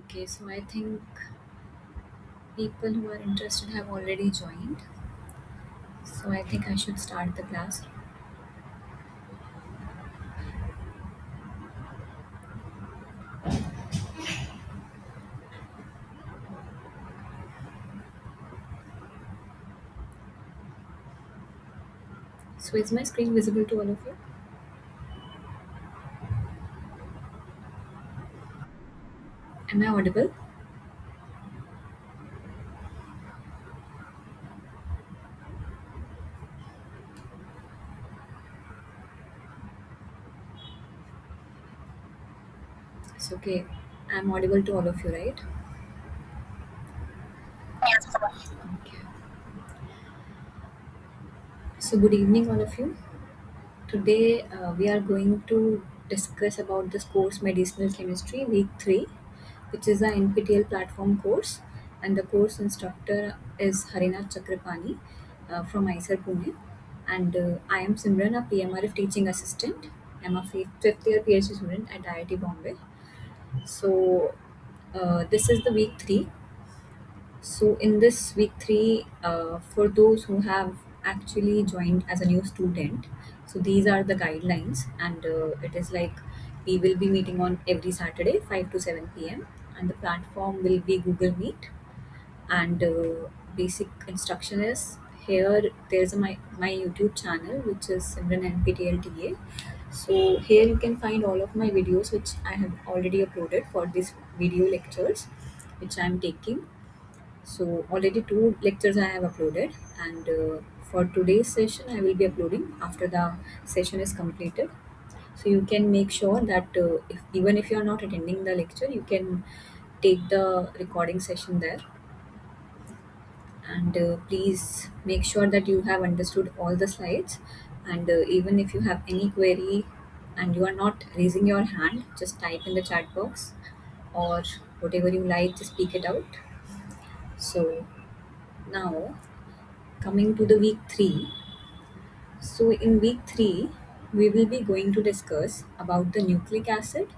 Okay, so I think people who are interested have already joined. So I think I should start the class. So is my screen visible to all of you? Am I audible? It's okay. I'm audible to all of you, right? Okay. So good evening, all of you. Today we are going to discuss about this course Medicinal Chemistry Week 3, which is a NPTEL platform course, and the course instructor is Harinath Chakrapani from ICER Pune, and I am Simran, a PMRF teaching assistant. I'm a fifth year PhD student at IIT Bombay. So this is the week 3. So, in this week 3, for those who have actually joined as a new student, so these are the guidelines, and it is like we will be meeting on every Saturday, 5 to 7 p.m., and the platform will be Google Meet. And basic instruction is here there's my YouTube channel, which is Simran NPTLTA. So, here you can find all of my videos, which I have already uploaded for these video lectures, which I am taking. So already two lectures I have uploaded, and for today's session I will be uploading after the session is completed. So you can make sure that if even if you are not attending the lecture, you can take the recording session there, and please make sure that you have understood all the slides. And even if you have any query and you are not raising your hand, just type in the chat box or whatever you like, just speak it out. So now coming to the week 3. So in week 3, we will be going to discuss about the nucleic acid,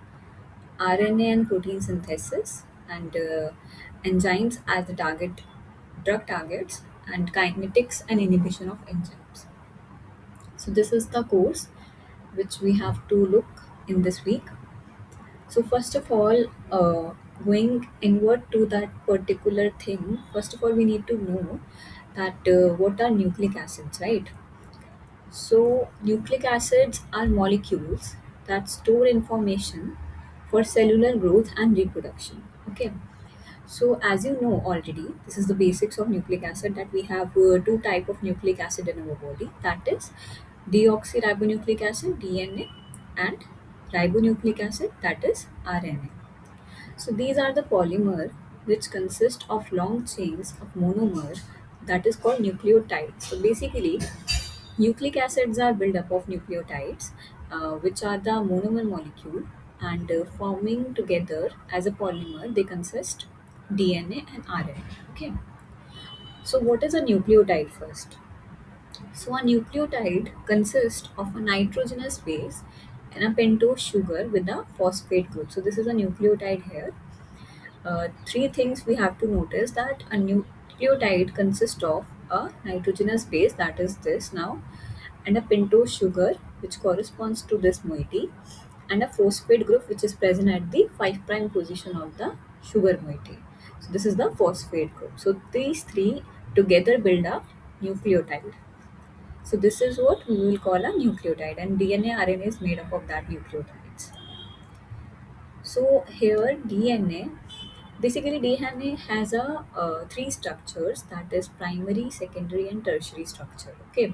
RNA and protein synthesis, and enzymes as the drug targets, and kinetics and inhibition of enzymes. So this is the course which we have to look in this week. So first of all, going inward to that particular thing, first of all we need to know that what are nucleic acids, right? So, nucleic acids are molecules that store information for cellular growth and reproduction. Okay. So, as you know already, this is the basics of nucleic acid, that we have two type of nucleic acid in our body. That is deoxyribonucleic acid (DNA) and ribonucleic acid, that is RNA. So, these are the polymer which consist of long chains of monomer, that is called nucleotides. So, basically, nucleic acids are built up of nucleotides, which are the monomer molecule, and forming together as a polymer, they consist DNA and RNA. Okay. So, what is a nucleotide first? So, a nucleotide consists of a nitrogenous base and a pentose sugar with a phosphate group. So, this is a nucleotide here. Three things we have to notice: that a nucleotide consists of a nitrogenous base, that is this now, and a pentose sugar which corresponds to this moiety, and a phosphate group which is present at the 5 prime position of the sugar moiety. So this is the phosphate group. So these three together build a nucleotide. So this is what we will call a nucleotide, and DNA RNA is made up of that nucleotides. So here DNA, basically DNA has a three structures, that is primary, secondary and tertiary structure. Okay.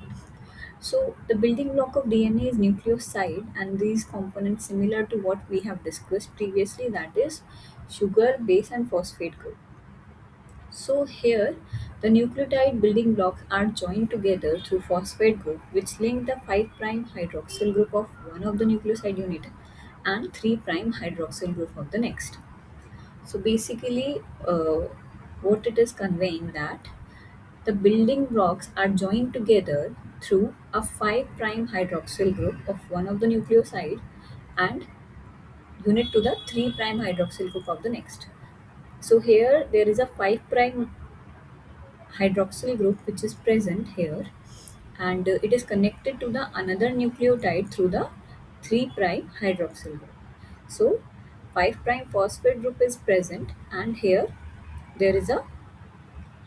So the building block of DNA is nucleoside, and these components similar to what we have discussed previously, that is sugar, base and phosphate group. So here the nucleotide building blocks are joined together through phosphate group, which link the 5 prime hydroxyl group of one of the nucleoside unit and 3 prime hydroxyl group of the next. So basically, what it is conveying, that the building blocks are joined together through a 5 prime hydroxyl group of one of the nucleoside and unit to the 3 prime hydroxyl group of the next. So here there is a 5 prime hydroxyl group which is present here, and it is connected to the another nucleotide through the 3 prime hydroxyl group. So 5 prime phosphate group is present, and here there is a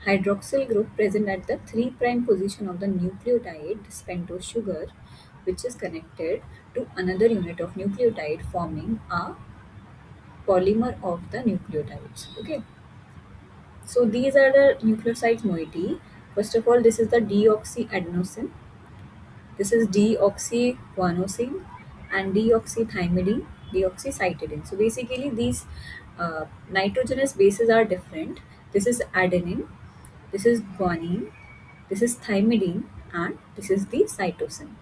hydroxyl group present at the 3 prime position of the nucleotide, this pentose sugar, which is connected to another unit of nucleotide forming a polymer of the nucleotides. Okay, so these are the nucleosides moiety. First of all, this is the deoxyadenosine, this is deoxyguanosine, and deoxythymidine, deoxycytidine. So basically, these nitrogenous bases are different. This is adenine, this is guanine, this is thymidine, and this is the cytosine.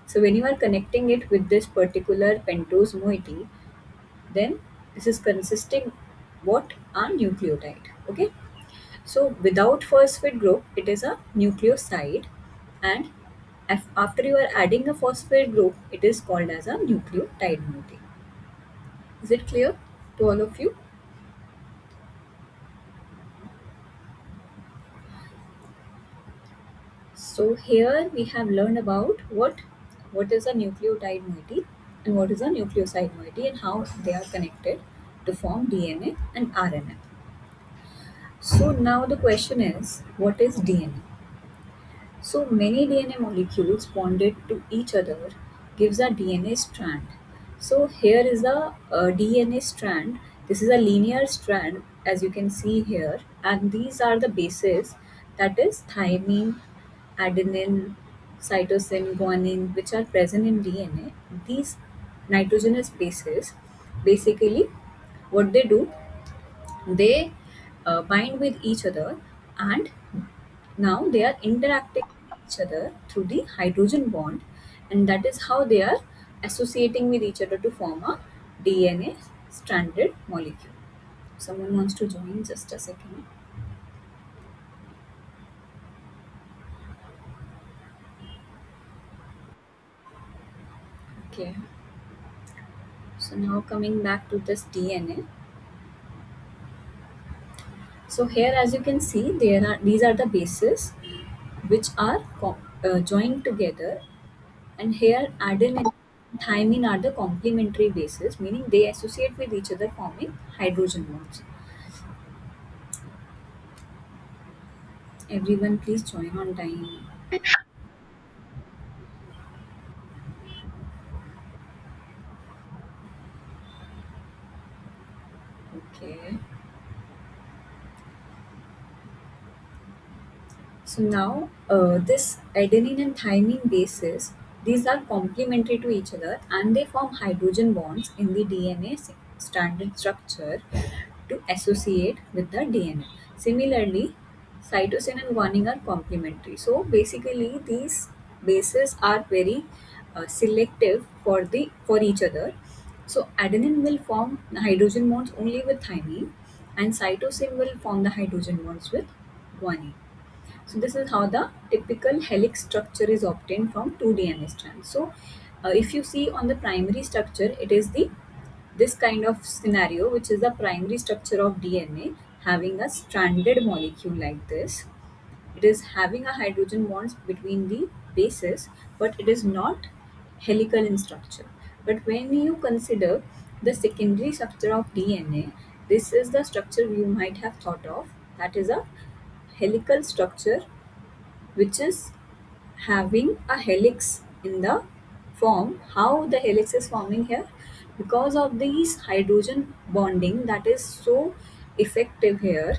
So when you are connecting it with this particular pentose moiety, then this is consisting what a nucleotide. Okay, so without phosphate group, it is a nucleoside, and after you are adding a phosphate group, it is called as a nucleotide moiety. Is it clear to all of you? So here we have learned about what is a nucleotide moiety and what is a nucleoside moiety and how they are connected to form DNA and RNA. So now the question is, what is DNA? So many DNA molecules bonded to each other gives a DNA strand. So here is a DNA strand. This is a linear strand as you can see here, and these are the bases, that is thymine, adenine, cytosine, guanine, which are present in DNA. These nitrogenous bases, basically what they do, they bind with each other, and now they are interacting with each other through the hydrogen bond, and that is how they are associating with each other to form a DNA stranded molecule. Someone wants to join, just a second. Okay, so now coming back to this DNA. So here as you can see, there are these are the bases which are joined together, and here adenine and thymine are the complementary bases, meaning they associate with each other forming hydrogen bonds. Everyone please join on time. Okay. So now this adenine and thymine bases, these are complementary to each other and they form hydrogen bonds in the DNA standard structure to associate with the DNA. Similarly, cytosine and guanine are complementary. So basically, these bases are very selective for each other. So adenine will form the hydrogen bonds only with thymine, and cytosine will form the hydrogen bonds with guanine. So this is how the typical helix structure is obtained from two DNA strands. So if you see on the primary structure, it is the this kind of scenario, which is the primary structure of DNA having a stranded molecule like this. It is having a hydrogen bonds between the bases, but it is not helical in structure. But when you consider the secondary structure of DNA, this is the structure you might have thought of. That is a helical structure, which is having a helix in the form. How the helix is forming here? Because of these hydrogen bonding that is so effective here,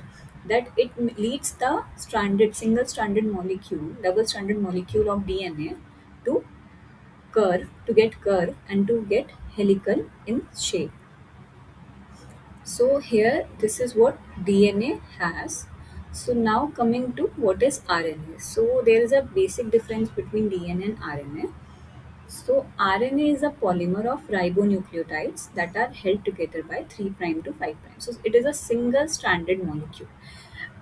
that it leads the stranded single stranded molecule, double stranded molecule of DNA to curve and to get helical in shape. So here this is what DNA has. So now coming to what is RNA. So there is a basic difference between DNA and RNA. So RNA is a polymer of ribonucleotides that are held together by 3 prime to 5 prime. So it is a single stranded molecule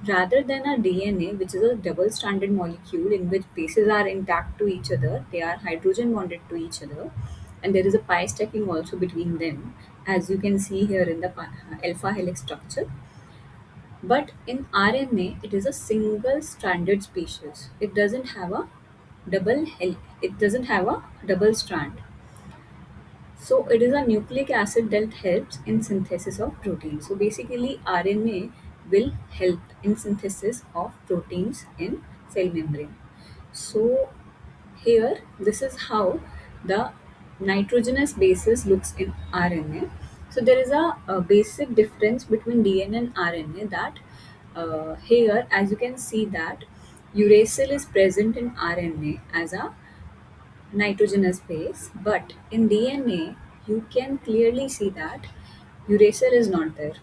rather than a DNA, which is a double stranded molecule in which bases are intact to each other, they are hydrogen bonded to each other, and there is a pi stacking also between them, as you can see here in the alpha helix structure. But in RNA, it is a single stranded species. It doesn't have a it doesn't have a double strand. So it is a nucleic acid that helps in synthesis of proteins. So basically RNA will help in synthesis of proteins in cell membrane. So here this is how the nitrogenous basis looks in RNA. So there is a basic difference between DNA and RNA that here as you can see that uracil is present in RNA as a nitrogenous base, but in DNA, you can clearly see that uracil is not there.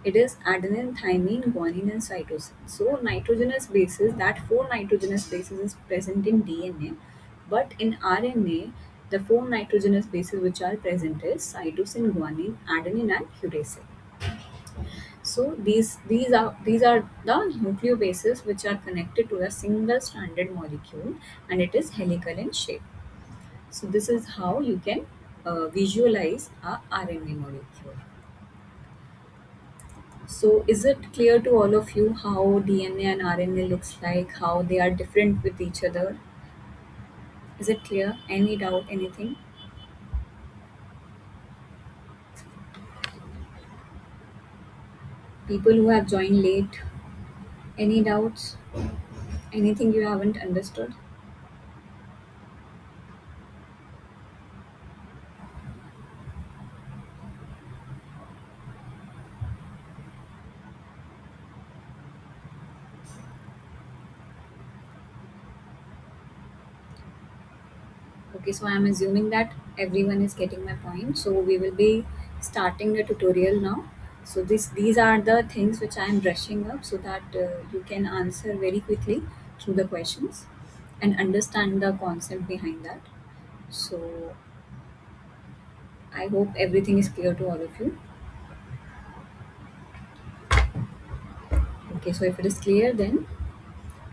It is adenine, thymine, guanine, and cytosine. So, nitrogenous bases, that four nitrogenous bases is present in DNA, but in RNA, the four nitrogenous bases which are present is cytosine, guanine, adenine, and uracil. So these are the nucleobases which are connected to a single stranded molecule, and it is helical in shape. So this is how you can visualize a RNA molecule. So is it clear to all of you how DNA and RNA looks like, how they are different with each other? Is it clear? Any doubt, anything? People who have joined late, any doubts? Anything you haven't understood? Okay, so I'm assuming that everyone is getting my point. So we will be starting the tutorial now. So these are the things which I am brushing up so that you can answer very quickly through the questions and understand the concept behind that. So I hope everything is clear to all of you. Okay, so if it is clear, then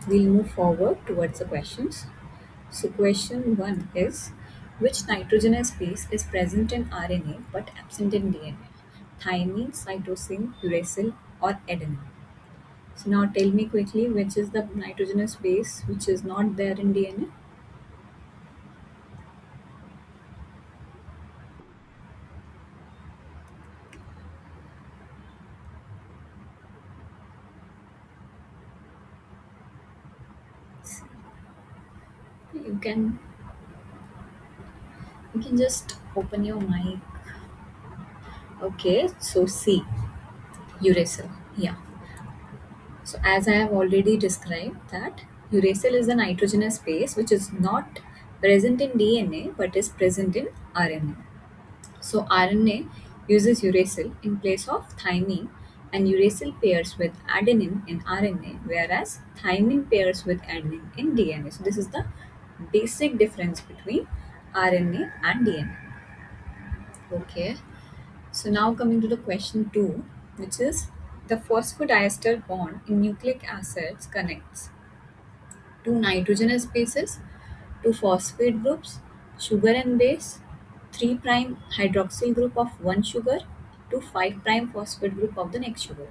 we'll move forward towards the questions. So question 1 is, which nitrogenous base is present in RNA but absent in DNA? Thymine, cytosine, uracil, or adenine? So now tell me quickly which is the nitrogenous base which is not there in DNA. You can just open your mic. Okay, so C, uracil. Yeah. So as I have already described that uracil is a nitrogenous base which is not present in DNA but is present in RNA. So RNA uses uracil in place of thymine, and uracil pairs with adenine in RNA, whereas thymine pairs with adenine in DNA. So this is the basic difference between RNA and DNA. Okay. So now coming to the question 2, which is the phosphodiester bond in nucleic acids connects two nitrogenous bases, two phosphate groups, sugar and base, 3' hydroxyl group of one sugar, to 5' phosphate group of the next sugar.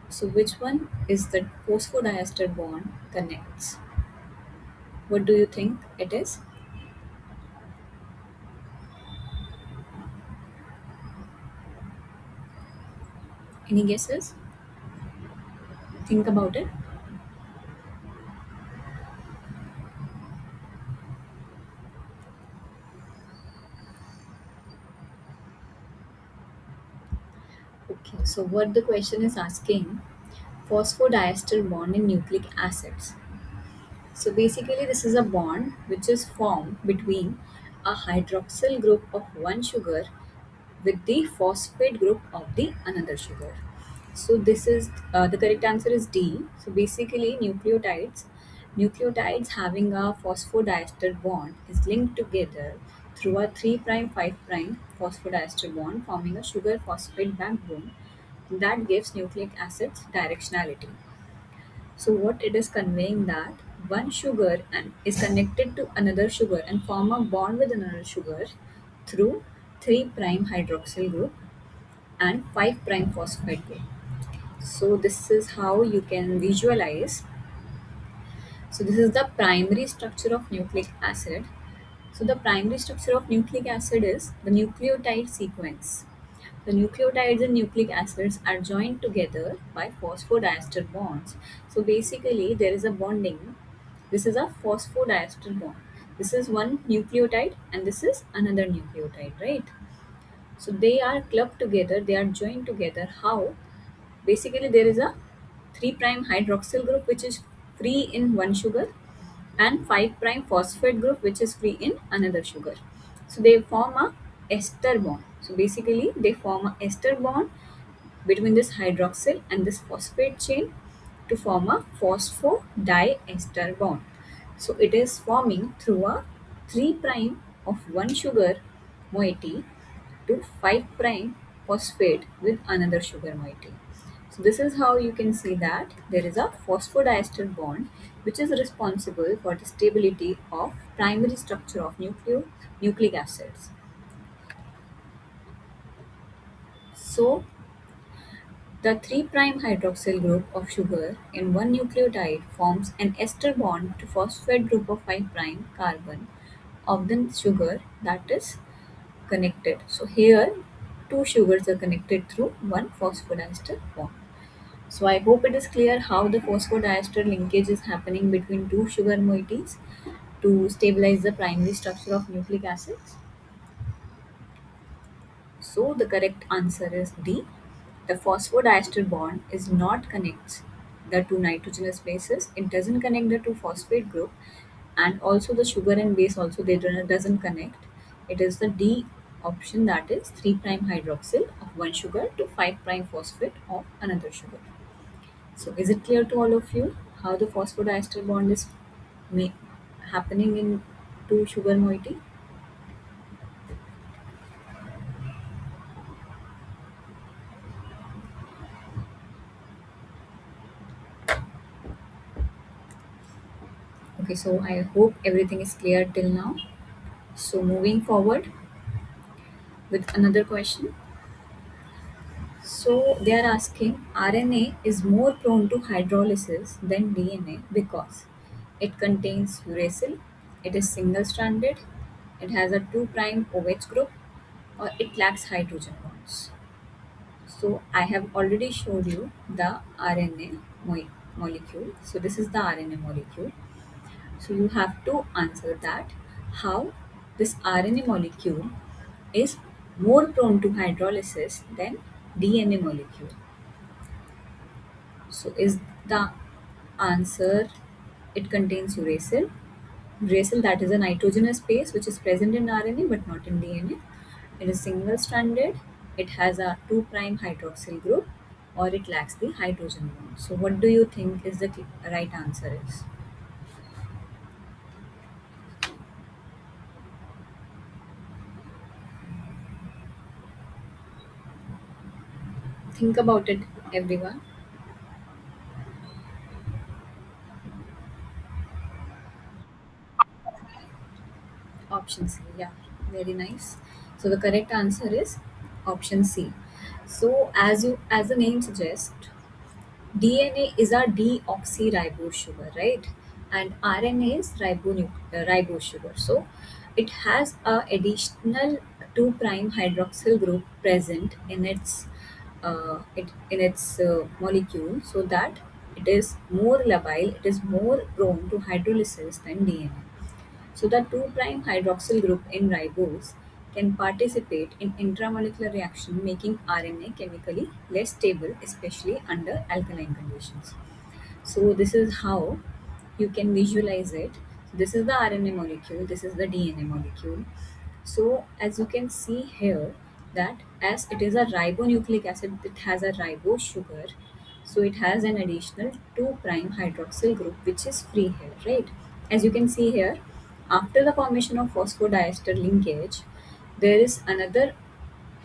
So which one is the phosphodiester bond connects? What do you think it is? Any guesses? Think about it. Okay, so what the question is asking, phosphodiester bond in nucleic acids. So basically, this is a bond which is formed between a hydroxyl group of one sugar with the phosphate group of the another sugar. So this is the correct answer is D. So basically, nucleotides having a phosphodiester bond is linked together through a 3' 5' phosphodiester bond, forming a sugar phosphate backbone that gives nucleic acids directionality. So what it is conveying that one sugar and is connected to another sugar and form a bond with another sugar through 3' hydroxyl group and 5' phosphate group. So this is how you can visualize. So this is the primary structure of nucleic acid. So the primary structure of nucleic acid is the nucleotide sequence. The nucleotides and nucleic acids are joined together by phosphodiester bonds. So basically there is a bonding. This is a phosphodiester bond. This is one nucleotide and this is another nucleotide, right? So they are clubbed together, they are joined together. How? Basically there is a 3' hydroxyl group which is free in one sugar and 5' phosphate group which is free in another sugar. So they form a ester bond. So basically they form a ester bond between this hydroxyl and this phosphate chain to form a phosphodiester bond. So it is forming through a 3' of one sugar moiety to 5' phosphate with another sugar moiety. So this is how you can see that there is a phosphodiester bond which is responsible for the stability of primary structure of nucleic acids. So the 3' hydroxyl group of sugar in one nucleotide forms an ester bond to phosphate group of 5' carbon of the sugar that is connected. So here two sugars are connected through one phosphodiester bond. So I hope it is clear how the phosphodiester linkage is happening between two sugar moieties to stabilize the primary structure of nucleic acids. So the correct answer is D. The phosphodiester bond is not connects the two nitrogenous bases. It doesn't connect the two phosphate group, and also the sugar and base also doesn't connect. It is the D option, that is 3' hydroxyl of one sugar to 5' phosphate of another sugar. So is it clear to all of you how the phosphodiester bond is ma- happening in two sugar moiety? Okay, so I hope everything is clear till now. So moving forward with another question. So they are asking RNA is more prone to hydrolysis than DNA because it contains uracil, it is single stranded, it has a 2' OH group, or it lacks hydrogen bonds. So I have already showed you the RNA molecule. So this is the RNA molecule. So you have to answer that how this RNA molecule is more prone to hydrolysis than DNA molecule. So is the answer it contains uracil? Uracil, that is a nitrogenous base which is present in RNA but not in DNA. It is single stranded. It has a 2' hydroxyl group, or it lacks the hydrogen bond. So what do you think is the right answer is? Think about it, everyone. Option C. Yeah, very nice. So the correct answer is option C. So as the name suggests, DNA is a deoxyribose sugar, right? And RNA is ribose sugar. So it has a additional 2' hydroxyl group present in its molecule, so that it is more labile, it is more prone to hydrolysis than DNA. So the 2' hydroxyl group in ribose can participate in intramolecular reaction, making RNA chemically less stable, especially under alkaline conditions. So this is how you can visualize it. This is the RNA molecule, this is the DNA molecule. So as you can see here, that as it is a ribonucleic acid, it has a ribose sugar. So it has an additional 2' hydroxyl group which is free here, right? As you can see here, after the formation of phosphodiester linkage, there is another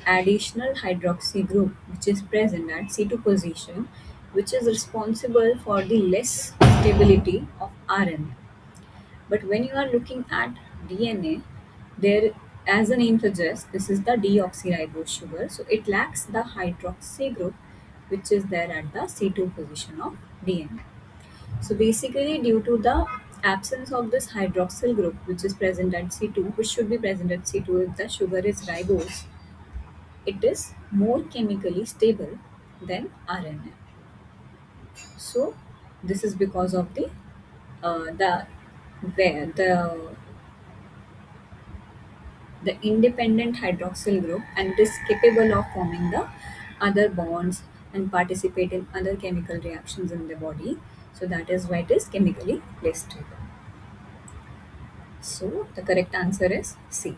additional hydroxy group which is present at C2 position, which is responsible for the less stability of RNA. But when you are looking at DNA, there, as the name suggests, this is the deoxyribose sugar. So it lacks the hydroxy group which is there at the C2 position of DNA. So basically, due to the absence of this hydroxyl group, which is present at C2, which should be present at C2 if the sugar is ribose, it is more chemically stable than RNA. So this is because of the where the independent hydroxyl group, and it is capable of forming the other bonds and participate in other chemical reactions in the body. So that is why it is chemically less stable. So the correct answer is C.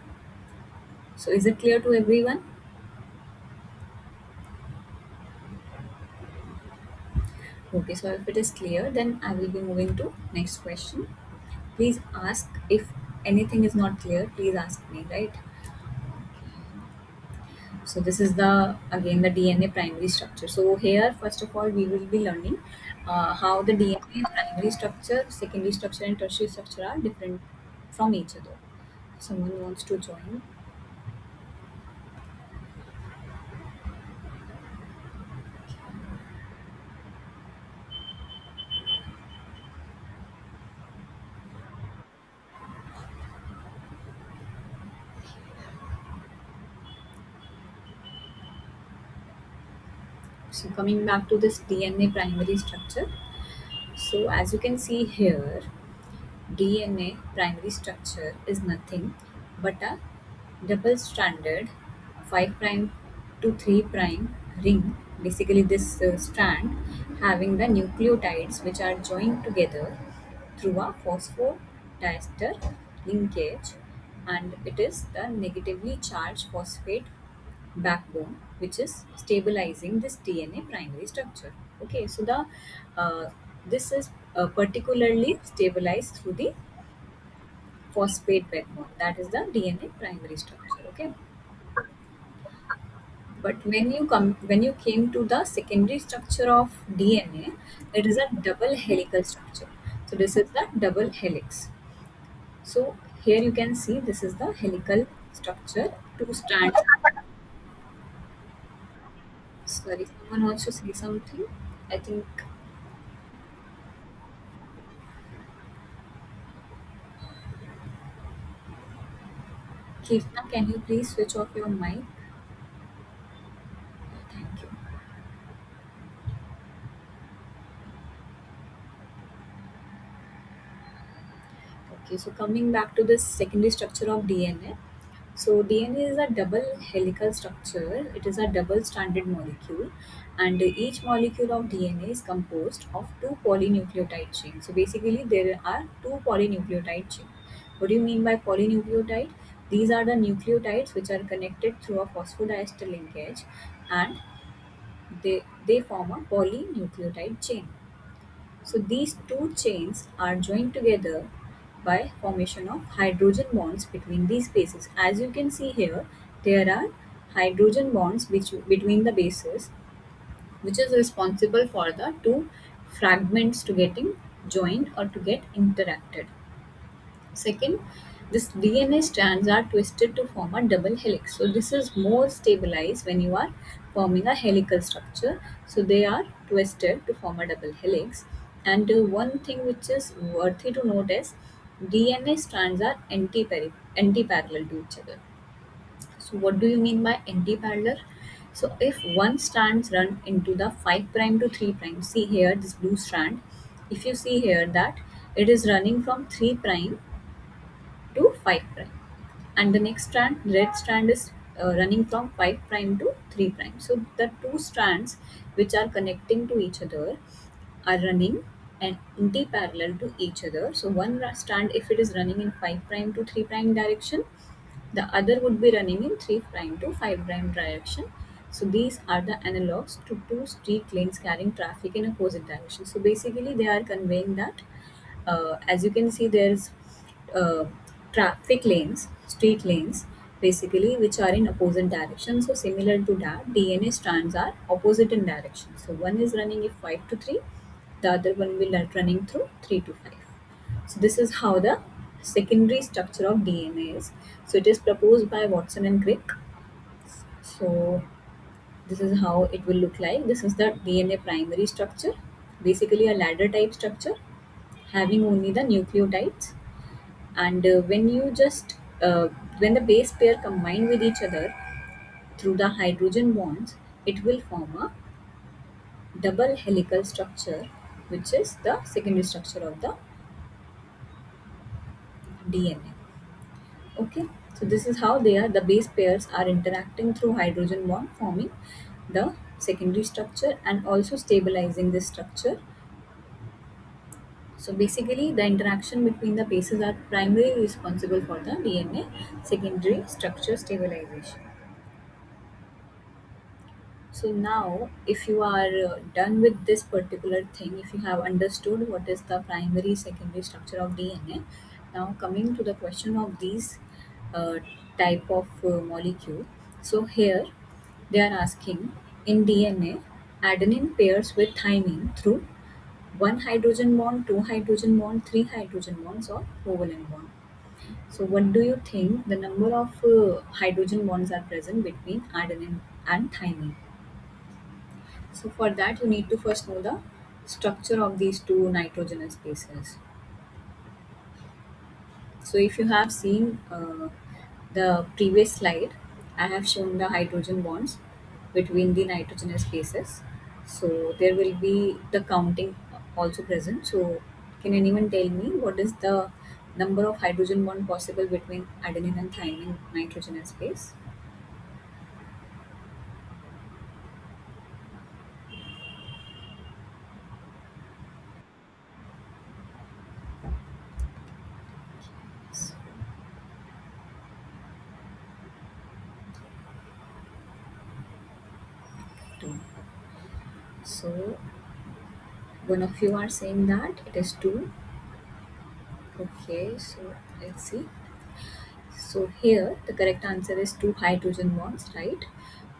So is it clear to everyone? Okay, so if it is clear, then I will be moving to next question. Please ask if anything is not clear, please ask me, right? So this is the again the DNA primary structure. So here first of all we will be learning how the DNA primary structure, secondary structure and tertiary structure are different from each other. Someone wants to join. So coming back to this DNA primary structure. So as you can see here, DNA primary structure is nothing but a double stranded 5 prime to 3 prime ring. Basically this strand having the nucleotides which are joined together through a phosphodiester linkage, and it is the negatively charged phosphate backbone which is stabilizing this DNA primary structure. Okay, so the this is particularly stabilized through the phosphate backbone, that is the DNA primary structure. Okay, but when you came to the secondary structure of DNA, it is a double helical structure. So this is the double helix. So here you can see this is the helical structure, two strands. Sorry, someone wants to say something. I think Kirtana, can you please switch off your mic? Thank you. Okay, so coming back to this secondary structure of DNA. So DNA is a double helical structure. It is a double-stranded molecule, and each molecule of DNA is composed of two polynucleotide chains. So basically, there are two polynucleotide chains. What do you mean by polynucleotide? These are the nucleotides which are connected through a phosphodiester linkage, and they form a polynucleotide chain. So these two chains are joined together by formation of hydrogen bonds between these bases. As you can see here, there are hydrogen bonds between the bases, which is responsible for the two fragments to getting joined or to get interacted. Second, this DNA strands are twisted to form a double helix. So this is more stabilized when you are forming a helical structure. So they are twisted to form a double helix. And one thing which is worthy to note is DNA strands are anti-parallel to each other. So what do you mean by anti-parallel? So if one strands run into the 5 prime to 3 prime, see here this blue strand. If you see here that it is running from 3 prime to 5 prime, and the next strand, red strand, is running from 5 prime to 3 prime. So the two strands which are connecting to each other are running and anti-parallel to each other. So one strand, if it is running in 5 prime to 3 prime direction, the other would be running in 3 prime to 5 prime direction. So these are the analogs to two street lanes carrying traffic in opposite direction. So basically they are conveying that as you can see there's uh, traffic lanes, street lanes, basically which are in opposite direction. So similar to that, DNA strands are opposite in direction. So one is running if 5 to 3, the other one will running through 3 to 5. So this is how the secondary structure of DNA is. So it is proposed by Watson and Crick. So This is how it will look like. This is the DNA primary structure, basically a ladder type structure having only the nucleotides. And when the base pair combine with each other through the hydrogen bonds, it will form a double helical structure, which is the secondary structure of the DNA. Okay, so this is how the base pairs are interacting through hydrogen bond, forming the secondary structure and also stabilizing this structure. So basically, the interaction between the bases are primarily responsible for the DNA secondary structure stabilization. So now, if you are done with this particular thing, if you have understood what is the primary secondary structure of DNA, now coming to the question of these uh, type of molecule. So here they are asking, in DNA, adenine pairs with thymine through one hydrogen bond, two hydrogen bond, three hydrogen bonds, or covalent bond. So what do you think the number of hydrogen bonds are present between adenine and thymine? So for that, you need to first know the structure of these two nitrogenous bases. So if you have seen the previous slide, I have shown the hydrogen bonds between the nitrogenous bases. So there will be the counting also present. So can anyone tell me what is the number of hydrogen bond possible between adenine and thymine nitrogenous base? So, two. So one of you are saying that it is two. Okay, so let's see. So here the correct answer is two hydrogen bonds, right?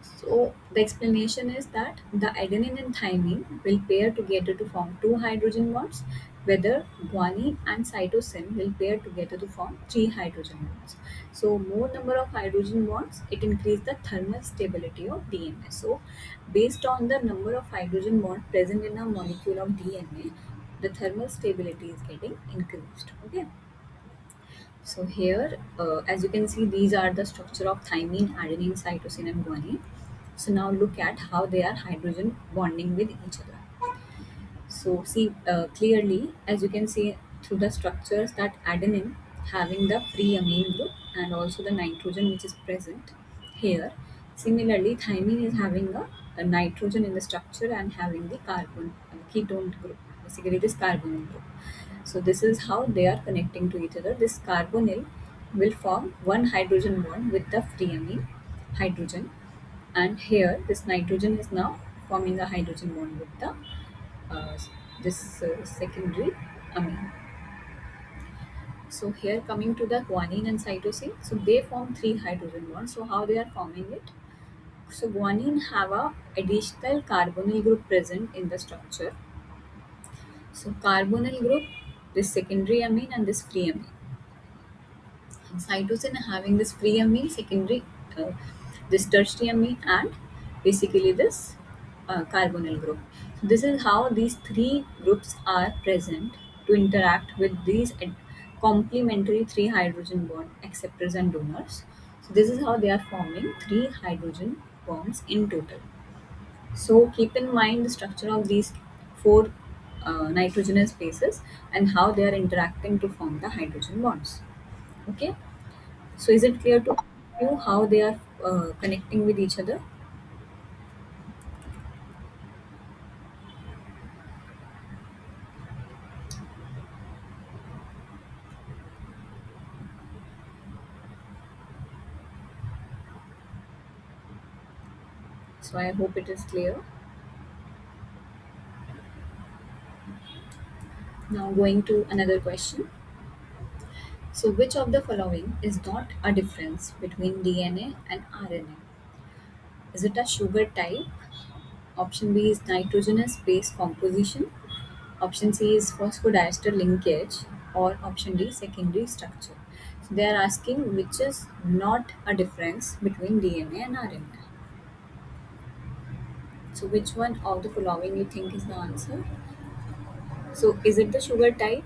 So the explanation is that the adenine and thymine will pair together to form two hydrogen bonds, whether guanine and cytosine will pair together to form three hydrogen bonds. So more number of hydrogen bonds, it increase the thermal stability of DNA. So based on the number of hydrogen bonds present in a molecule of DNA, the thermal stability is getting increased. Okay. So here, as you can see, these are the structure of thymine, adenine, cytosine, and guanine. So now look at how they are hydrogen bonding with each other. So see clearly, as you can see through the structures, that adenine having the free amine group and also the nitrogen which is present here. Similarly, thymine is having a nitrogen in the structure and having the carbon ketone group, basically this carbonyl group. So this is how they are connecting to each other. This carbonyl will form one hydrogen bond with the free amine hydrogen, and here this nitrogen is now forming a hydrogen bond with the uh, secondary amine. So here coming to the guanine and cytosine, so they form three hydrogen bonds. So how they are forming it? So guanine have a additional carbonyl group present in the structure. So carbonyl group, this secondary amine and this free amine. Cytosine having this free amine, secondary, uh, this tertiary amine, and basically this carbonyl group. So this is how these three groups are present to interact with these complementary three hydrogen bond acceptors and donors. So this is how they are forming three hydrogen bonds in total. So keep in mind the structure of these four nitrogenous bases and how they are interacting to form the hydrogen bonds. Okay. So is it clear to you how they are connecting with each other? So I hope it is clear. Now going to another question. So which of the following is not a difference between DNA and RNA? Is it a sugar type? Option B is nitrogenous base composition. Option C is phosphodiester linkage, or option D secondary structure. So they are asking which is not a difference between DNA and RNA. So which one of the following you think is the answer? So is it the sugar type,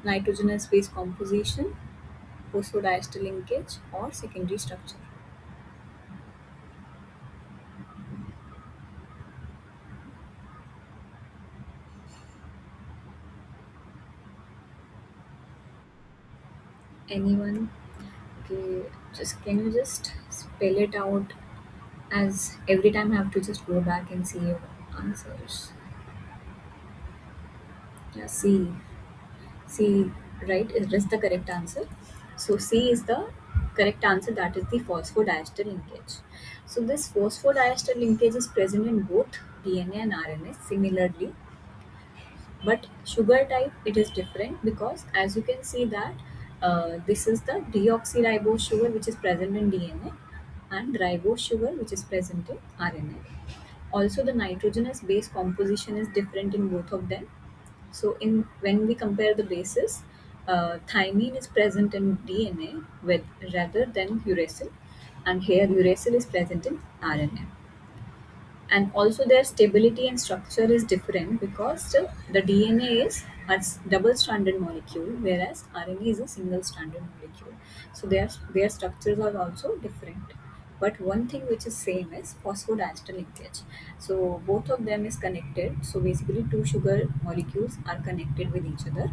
nitrogenous base composition, phosphodiester linkage, or secondary structure? Anyone? Okay, just can you just spell it out, as every time I have to just go back and see your answers. Yeah, C. C, right? Is this the correct answer? So C is the correct answer. That is the phosphodiester linkage. So this phosphodiester linkage is present in both DNA and RNA similarly, but sugar type it is different because as you can see that this is the deoxyribose sugar which is present in DNA and ribose sugar which is present in RNA. Also, the nitrogenous base composition is different in both of them. So, in when we compare the bases, thymine is present in DNA with rather than uracil, and here uracil is present in RNA. And also, their stability and structure is different because the DNA is a double-stranded molecule, whereas RNA is a single-stranded molecule. So, their structures are also different. But one thing which is same is phosphodiester linkage. So both of them is connected. So basically, two sugar molecules are connected with each other.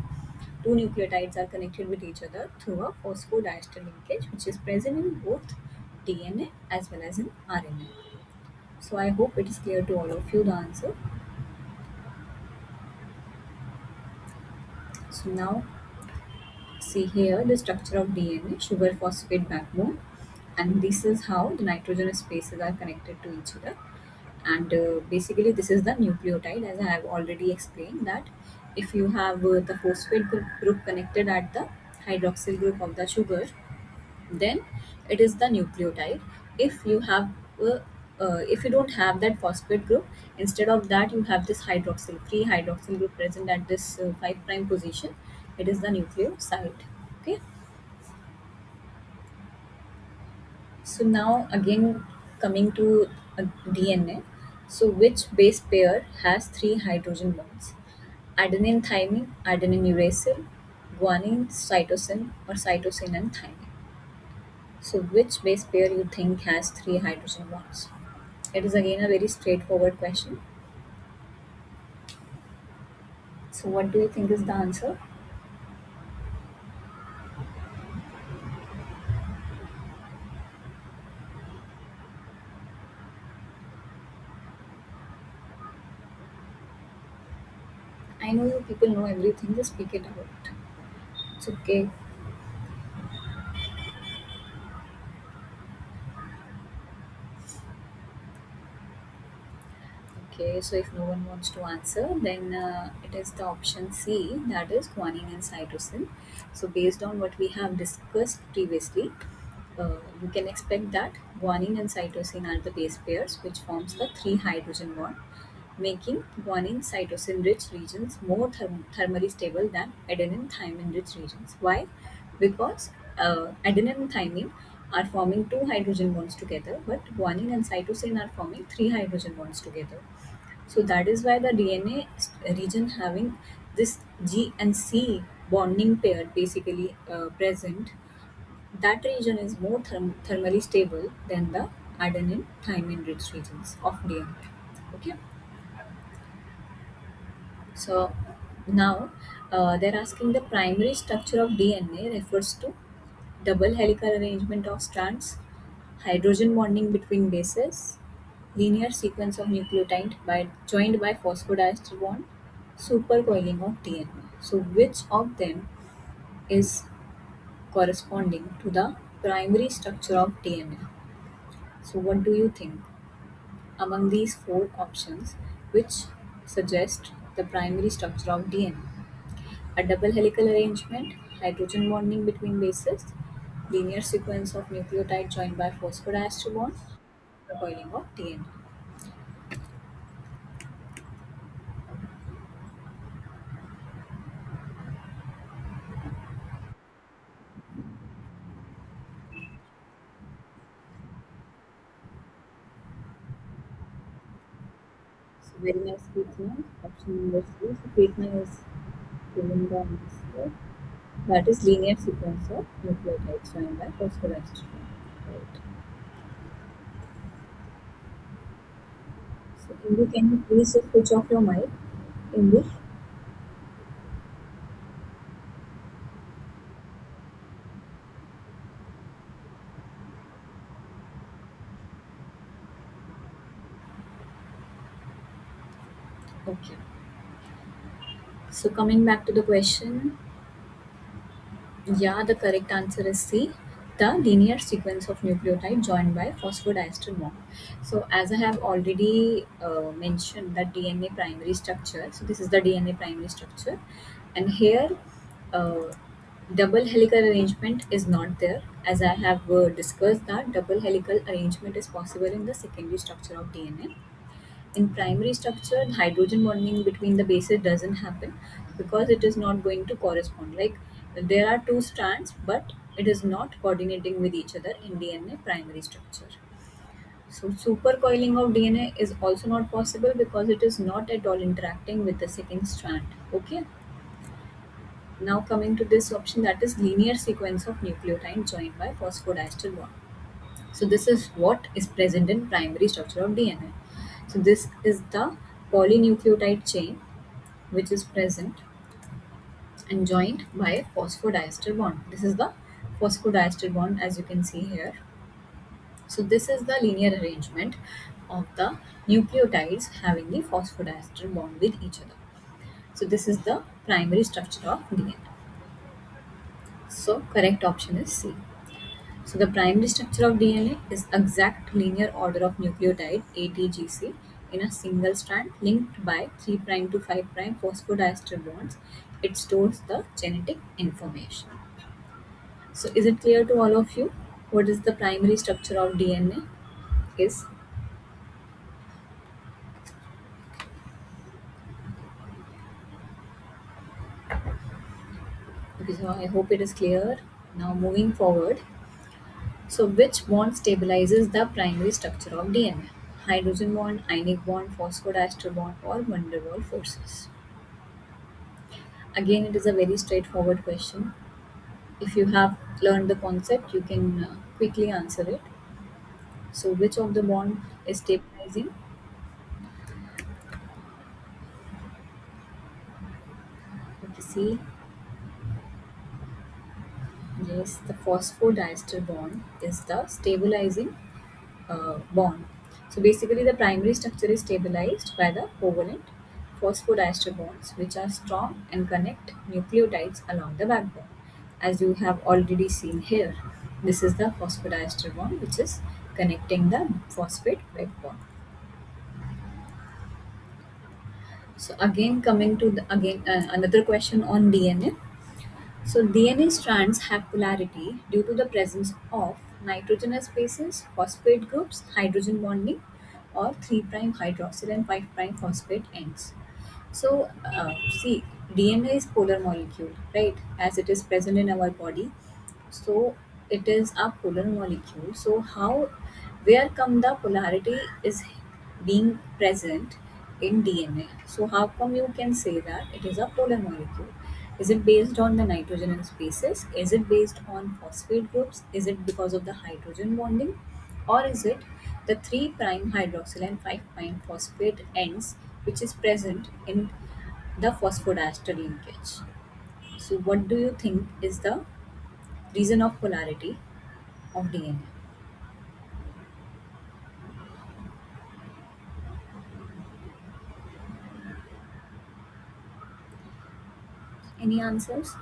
Two nucleotides are connected with each other through a phosphodiester linkage, which is present in both DNA as well as in RNA. So I hope it is clear to all of you the answer. So now see here the structure of DNA, sugar phosphate backbone, and this is how the nitrogenous bases are connected to each other. And basically this is the nucleotide, as I have already explained that if you have the phosphate group connected at the hydroxyl group of the sugar, then it is the nucleotide. If you have if you don't have that phosphate group, instead of that you have this hydroxyl free hydroxyl group present at this 5 prime position, it is the nucleoside. Okay, so now again coming to DNA. So which base pair has three hydrogen bonds? Adenine thymine, adenine uracil, guanine cytosine, or cytosine and thymine? So which base pair you think has three hydrogen bonds? It is again a very straightforward question. So what do you think is the answer? I know you people know everything, just speak it out. It's okay. Okay, so if no one wants to answer, then it is the option C, that is guanine and cytosine. So, based on what we have discussed previously, you can expect that guanine and cytosine are the base pairs which forms the three hydrogen bond, making guanine cytosine rich regions more thermally stable than adenine thymine rich regions. Why? Because adenine and thymine are forming two hydrogen bonds together, but guanine and cytosine are forming three hydrogen bonds together. So that is why the DNA region having this G and C bonding pair basically present, that region is more thermally stable than the adenine thymine rich regions of DNA. Okay, so now they're asking the primary structure of DNA refers to double helical arrangement of strands, hydrogen bonding between bases, linear sequence of nucleotide by joined by phosphodiester bond, supercoiling of DNA. So which of them is corresponding to the primary structure of DNA? So what do you think? Among these four options, which suggest the primary structure of DNA? A double helical arrangement, hydrogen bonding between bases, linear sequence of nucleotide joined by phosphodiester bond, coiling of DNA. Very nice, Krishna. Option number C. So Krishna is given the answer. That is linear sequence of nucleotides joined by phosphodiesterone. Right. So Indu, can you please just switch off your mic? Indu? Okay. So coming back to the question, yeah, the correct answer is C, the linear sequence of nucleotide joined by phosphodiesterone bond. So, as I have already mentioned, that DNA primary structure. So, this is the DNA primary structure, and here uh, double helical arrangement is not there. As I have discussed, that double helical arrangement is possible in the secondary structure of DNA. In primary structure, hydrogen bonding between the bases doesn't happen because it is not going to correspond. Like there are two strands, but it is not coordinating with each other in DNA primary structure. So supercoiling of DNA is also not possible because it is not at all interacting with the second strand. Okay. Now coming to this option, that is linear sequence of nucleotide joined by phosphodiester bond. So this is what is present in primary structure of DNA. So this is the polynucleotide chain which is present and joined by a phosphodiester bond. This is the phosphodiester bond as you can see here. So this is the linear arrangement of the nucleotides having the phosphodiester bond with each other. So this is the primary structure of DNA. So correct option is C. So the primary structure of DNA is exact linear order of nucleotide ATGC in a single strand linked by 3' to 5' phosphodiester bonds. It stores the genetic information. So is it clear to all of you what is the primary structure of DNA is? Okay, so I hope it is clear. Now moving forward. So which bond stabilizes the primary structure of DNA? Hydrogen bond, ionic bond, phosphodiester bond, or van der Waals forces? Again, it is a very straightforward question. If you have learned the concept, you can quickly answer it. So, which of the bond is stabilizing? Okay, see, yes, the phosphodiester bond is the stabilizing bond. So, basically, the primary structure is stabilized by the covalent phosphodiester bonds, which are strong and connect nucleotides along the backbone. As you have already seen here, this is the phosphodiester bond, which is connecting the phosphate backbone. So again, coming to the again another question on DNA. So DNA strands have polarity due to the presence of nitrogenous bases, phosphate groups, hydrogen bonding, or 3' hydroxyl and 5' phosphate ends. So see, DNA is polar molecule, right? As it is present in our body, so it is a polar molecule. So how, where come the polarity is being present in DNA? So how come you can say that it is a polar molecule? Is it based on the nitrogen and species? Is it based on phosphate groups? Is it because of the hydrogen bonding? Or is it the 3' hydroxyl and 5' phosphate ends which is present in the phosphodiester linkage? So what do you think is the reason of polarity of DNA? Any answers?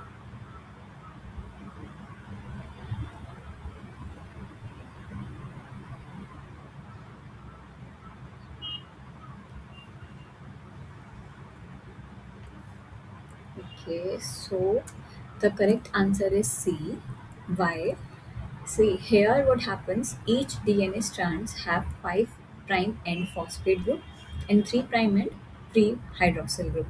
Okay, so the correct answer is C. Why? See, here what happens, each DNA strands have 5' end phosphate group and 3' end free hydroxyl group,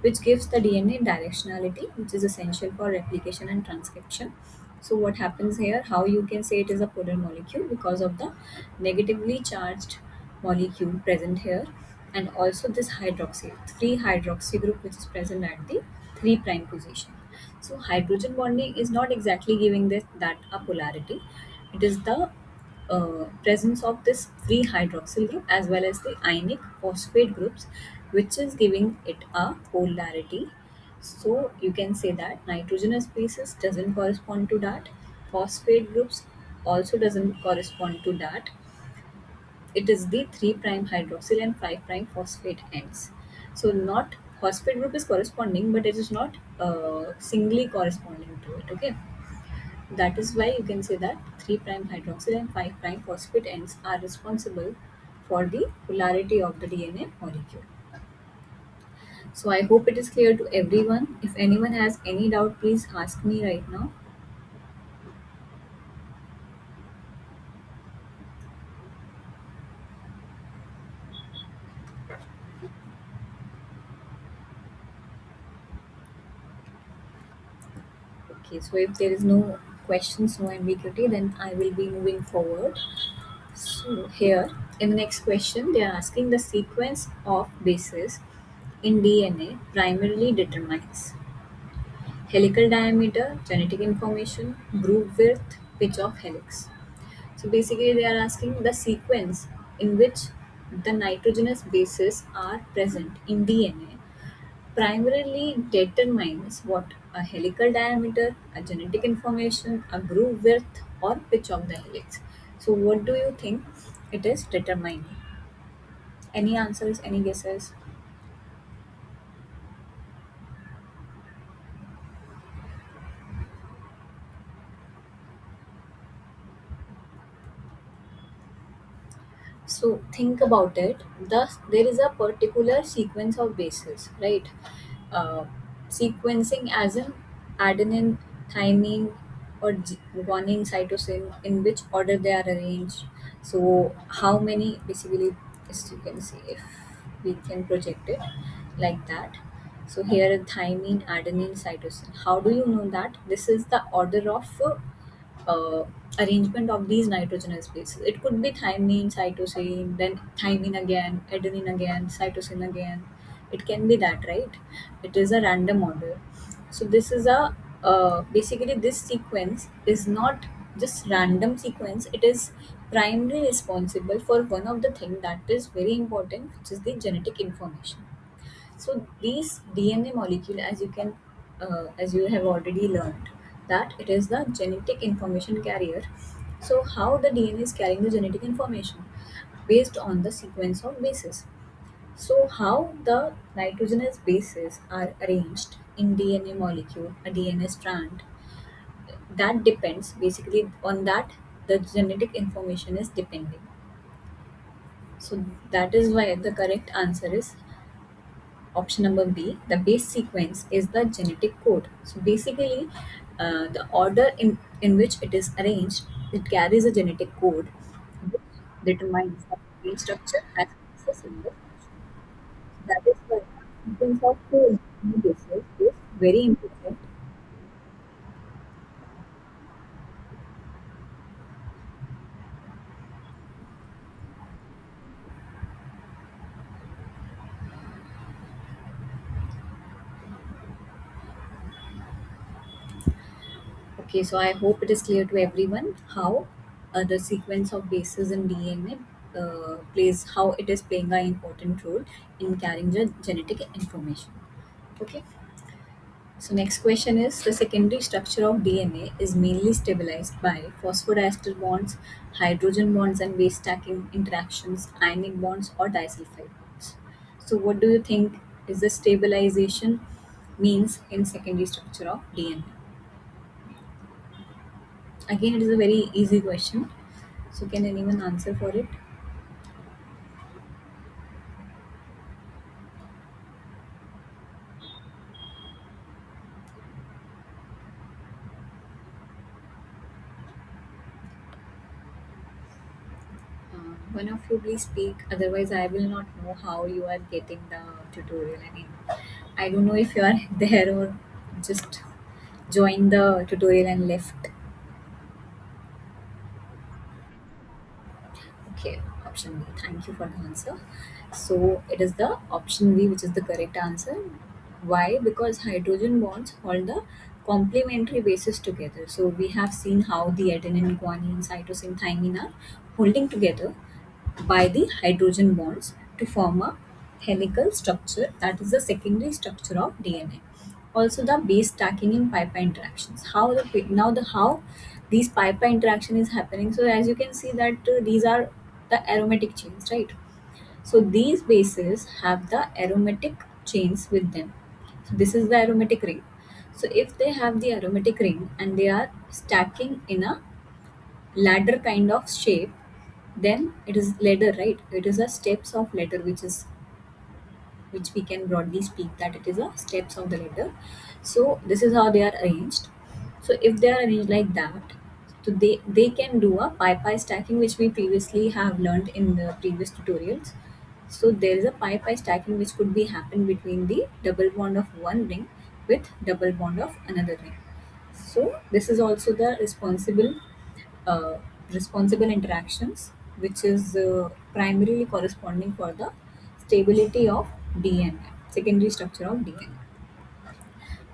which gives the DNA directionality, which is essential for replication and transcription. So what happens here, how you can say it is a polar molecule? Because of the negatively charged molecule present here, and also this hydroxy, 3 hydroxy group which is present at the 3 prime position. So hydrogen bonding is not exactly giving this that a polarity. It is the presence of this free hydroxyl group as well as the ionic phosphate groups which is giving it a polarity. So you can say that nitrogenous bases doesn't correspond to that, phosphate groups also doesn't correspond to that. It is the 3 prime hydroxyl and 5 prime phosphate ends. So not phosphate group is corresponding, but it is not singly corresponding to it. Okay, that is why you can say that 3 prime hydroxyl and 5 prime phosphate ends are responsible for the polarity of the DNA molecule. So I hope it is clear to everyone. If anyone has any doubt, please ask me right now. Okay, so if there is no questions, no ambiguity, then I will be moving forward. So here in the next question, they are asking the sequence of bases in DNA primarily determines helical diameter, genetic information, groove width, pitch of helix. So basically, they are asking the sequence in which the nitrogenous bases are present in DNA primarily determines what a helical diameter, a genetic information, a groove width, or pitch of the helix. So, what do you think it is determining? Any answers, any guesses? So think about it. Thus, there is a particular sequence of bases, right? Uh, Sequencing as in adenine, thymine, or guanine, cytosine, in which order they are arranged. So how many basically, as you can see, if we can project it like that. So here thymine, adenine, cytosine. How do you know that? This is the order of uh, arrangement of these nitrogenous bases. It could be thymine, cytosine, then thymine again, adenine again, cytosine again. It can be that, right? It is a random order. So this is a basically this sequence is not just random sequence. It is primarily responsible for one of the thing that is very important, which is the genetic information. So these DNA molecule, as you have already learned, that it is the genetic information carrier. So how the DNA is carrying the genetic information based on the sequence of bases. So how the nitrogenous bases are arranged in DNA molecule, a DNA strand, that depends basically on that the genetic information is depending. So that is why the correct answer is option number B, the base sequence is the genetic code. So basically, the order in which it is arranged, it carries a genetic code which determines the protein structure as well as the cellular function. That is why the sequence of the DNA bases is very important. Okay, so I hope it is clear to everyone how the sequence of bases in DNA plays, how it is playing an important role in carrying the genetic information. Okay. So next question is the secondary structure of DNA is mainly stabilized by phosphodiester bonds, hydrogen bonds and base stacking interactions, ionic bonds or disulfide bonds. So what do you think is the stabilization means in secondary structure of DNA? Again, it is a very easy question. So can anyone answer for it? One of you please speak, otherwise I will not know how you are getting the tutorial. I mean, I don't know if you are there or just joined the tutorial and left. Okay. option B. Thank you for the answer. So it is the option B which is the correct answer. Why? Because hydrogen bonds hold the complementary bases together. So we have seen how the adenine, guanine, cytosine, thymine are holding together by the hydrogen bonds to form a helical structure, that is the secondary structure of DNA. Also the base stacking in pi interactions. How these pi interaction is happening. So as you can see that these are the aromatic chains, right? So these bases have the aromatic chains with them. So this is the aromatic ring. So if they have the aromatic ring and they are stacking in a ladder kind of shape, then it is ladder, right? It is a steps of ladder, which we can broadly speak that it is a steps of the ladder. So this is how they are arranged. So if they are arranged like that, so they can do a pi stacking, which we previously have learned in the previous tutorials. So there is a pi stacking which could be happen between the double bond of one ring with double bond of another ring. So this is also the uh, responsible interactions, which is primarily corresponding for the stability of DNA, secondary structure of DNA.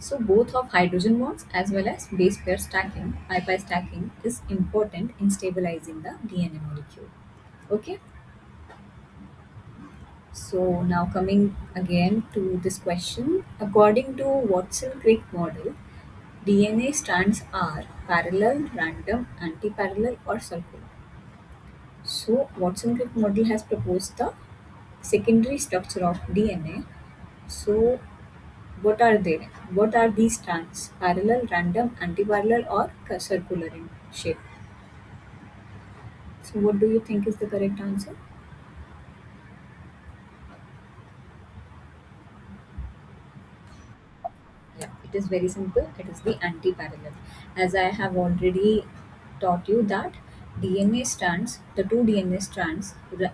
So both of hydrogen bonds as well as base pair stacking, pi stacking is important in stabilizing the DNA molecule. Okay. So now coming again to this question, according to Watson-Crick model, DNA strands are parallel, random, anti-parallel, or circular. So Watson-Crick model has proposed the secondary structure of DNA. So what are they? What are these strands? Parallel, random, anti-parallel, or circular in shape? So what do you think is the correct answer? Yeah, it is very simple. It is the anti-parallel. As I have already taught you that DNA strands, the two DNA strands will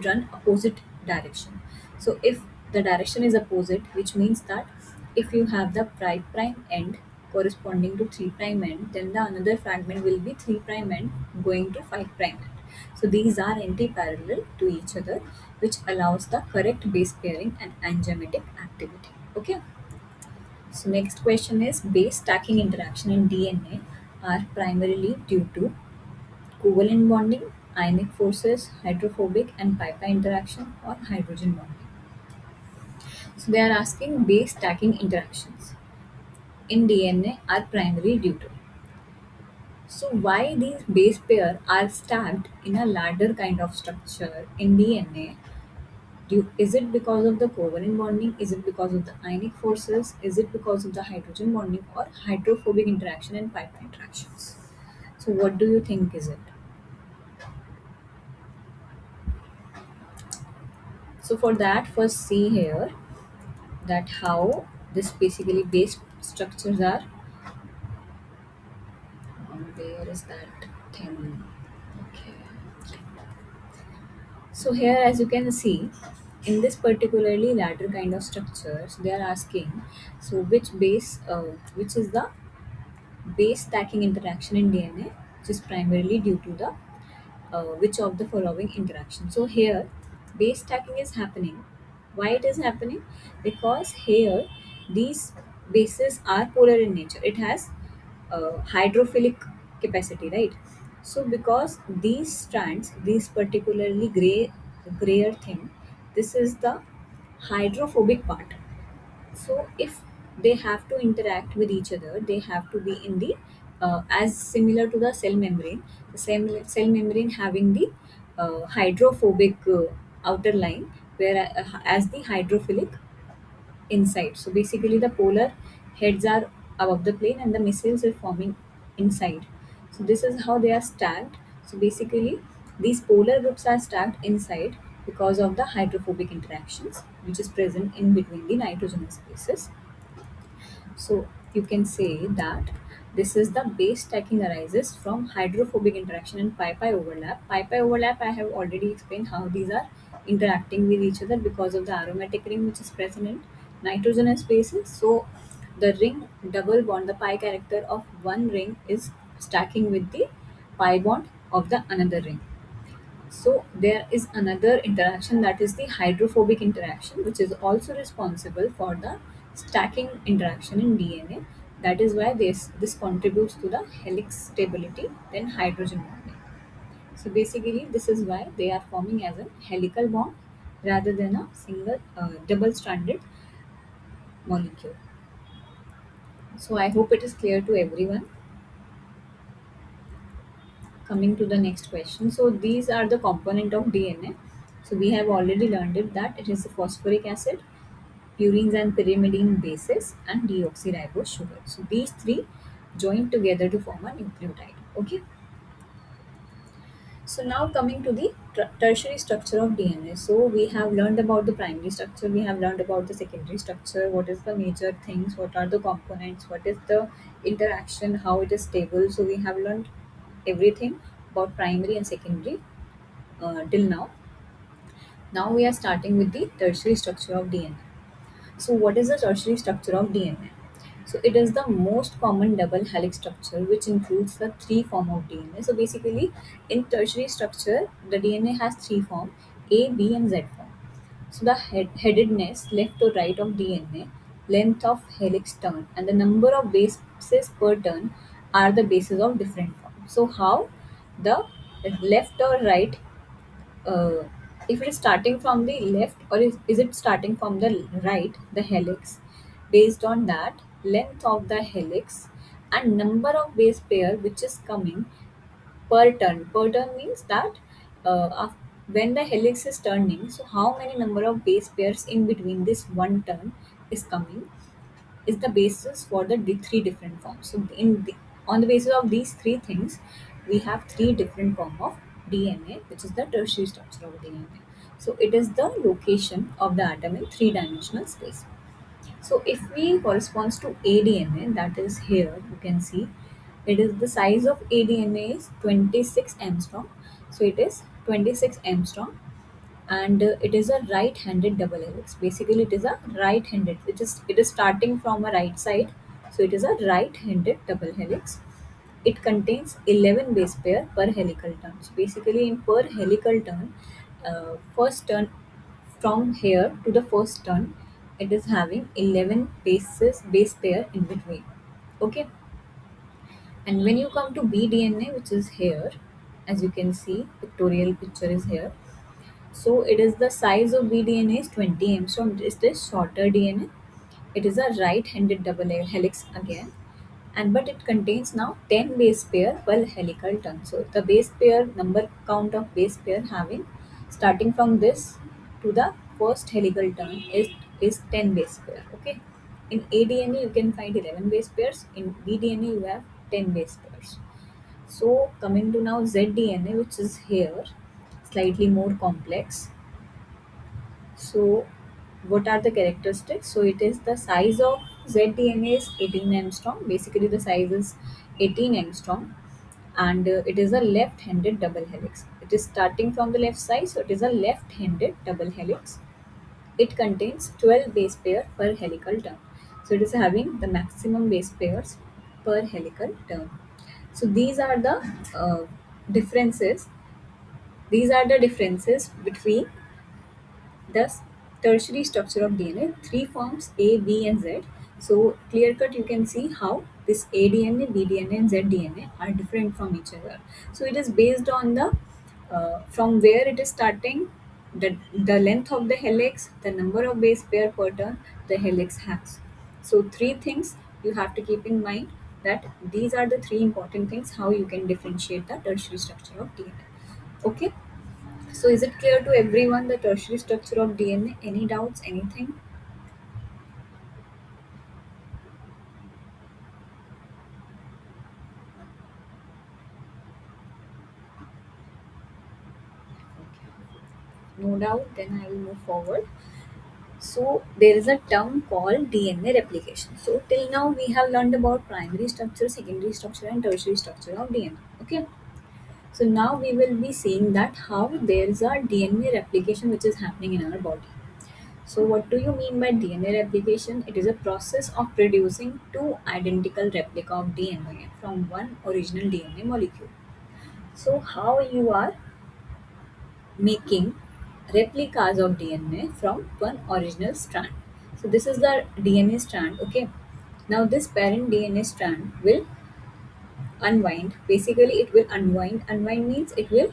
run opposite direction. So if the direction is opposite, which means that if you have the 5 prime end corresponding to 3 prime end, then the another fragment will be 3 prime end going to 5 prime end. So these are anti-parallel to each other, which allows the correct base pairing and enzymatic activity. Okay. So next question is base stacking interaction in DNA are primarily due to covalent bonding, ionic forces, hydrophobic and pi interaction, or hydrogen bonding. So they are asking base stacking interactions in DNA are primarily due to. So why these base pair are stacked in a ladder kind of structure in DNA? Is it because of the covalent bonding? Is it because of the ionic forces? Is it because of the hydrogen bonding or hydrophobic interaction and pi interactions? So, what do you think is it? So, for that, first see here that how this basically base structures are. Where is that thing? Okay. So here, as you can see, in this particularly ladder kind of structures, they are asking, so which is the base stacking interaction in DNA, which is primarily due to the which of the following interaction. So here, base stacking is happening. Why it is happening? Because here these bases are polar in nature. It has hydrophilic capacity, right? So because these strands, these particularly grayer thing, this is the hydrophobic part. So if they have to interact with each other, they have to be in the as similar to the cell membrane. The cell membrane having the hydrophobic outer line, where as the hydrophilic inside. So basically, the polar heads are above the plane and the missiles are forming inside. So this is how they are stacked. So basically, these polar groups are stacked inside because of the hydrophobic interactions which is present in between the nitrogenous spaces. So you can say that this is the base stacking arises from hydrophobic interaction and pi overlap. Pi overlap, I have already explained how these are interacting with each other because of the aromatic ring which is present in nitrogenous spaces. So the ring double bond, the pi character of one ring is stacking with the pi bond of the another ring. So there is another interaction, that is the hydrophobic interaction, which is also responsible for the stacking interaction in DNA. That is why this contributes to the helix stability, then hydrogen bonding. So basically, this is why they are forming as a helical bond rather than a single double-stranded molecule. So I hope it is clear to everyone. Coming to the next question. So these are the component of DNA. So we have already learned it, that it is a phosphoric acid, purines and pyrimidine bases, and deoxyribose sugar. So these three join together to form a nucleotide. Okay. So now coming to the tertiary structure of DNA. So we have learned about the primary structure, we have learned about the secondary structure, what is the major things, what are the components, what is the interaction, how it is stable. So we have learned everything about primary and secondary till now. Now we are starting with the tertiary structure of DNA. So what is the tertiary structure of DNA? So it is the most common double helix structure, which includes the three form of DNA. So basically, in tertiary structure, the DNA has three form: A, B, and Z form. So the headedness, left or right of DNA, length of helix turn, and the number of bases per turn are the bases of different forms. So how the left or right, uh, if it is starting from the left, or is it starting from the right, the helix, based on that length of the helix and number of base pair which is coming per turn. Per turn means that when the helix is turning, so how many number of base pairs in between this one turn is coming, is the basis for the three different forms. So on the basis of these three things, we have three different form of DNA, which is the tertiary structure of DNA. So it is the location of the atom in three-dimensional space. So if we corresponds to ADNA, that is here, you can see it is the size of ADNA is 26 angstrom. So it is 26 angstrom, and it is a right-handed double helix. Basically, it is a right-handed. It is starting from a right side, so it is a right-handed double helix. It contains 11 base pair per helical turn. So basically, in per helical turn, first turn from here to the first turn, it is having 11 base pair in between. Okay, and when you come to BDNA, which is here, as you can see, pictorial picture is here. So it is the size of BDNA is 20 angstrom. It is the shorter DNA. It is a right-handed double helix again, and but it contains now 10 base pair per helical turn. So the base pair number count of base pair having starting from this to the first helical turn is 10 base pair. Okay. In ADNA you can find 11 base pairs. In BDNA you have 10 base pairs. So coming to now ZDNA, which is here, slightly more complex. So, what are the characteristics? So, it is the size of ZDNA is 18 angstrom. Basically, the size is 18 angstrom, and it is a left-handed double helix. It is starting from the left side, so it is a left-handed double helix. It contains 12 base pair per helical turn. So, it is having the maximum base pairs per helical turn. So, uh, differences. These are the differences between thus, tertiary structure of DNA, three forms A, B, and Z. So, clear cut, you can see how this ADNA, BDNA, and ZDNA are different from each other. So, it is based on the from where it is starting, the length of the helix, the number of base pair per turn the helix has. So, three things you have to keep in mind, that these are the three important things how you can differentiate the tertiary structure of DNA. Okay. So is it clear to everyone the tertiary structure of DNA? Any doubts? Anything? No doubt. Then I will move forward. So there is a term called DNA replication. So till now we have learned about primary structure, secondary structure, and tertiary structure of DNA. Okay. So now we will be seeing that how there is a DNA replication which is happening in our body. So what do you mean by DNA replication? It is a process of producing two identical replica of DNA from one original DNA molecule. So how you are making replicas of DNA from one original strand. So this is the DNA strand. Okay. Now this parent DNA strand will unwind. Basically, it will unwind. Unwind means it will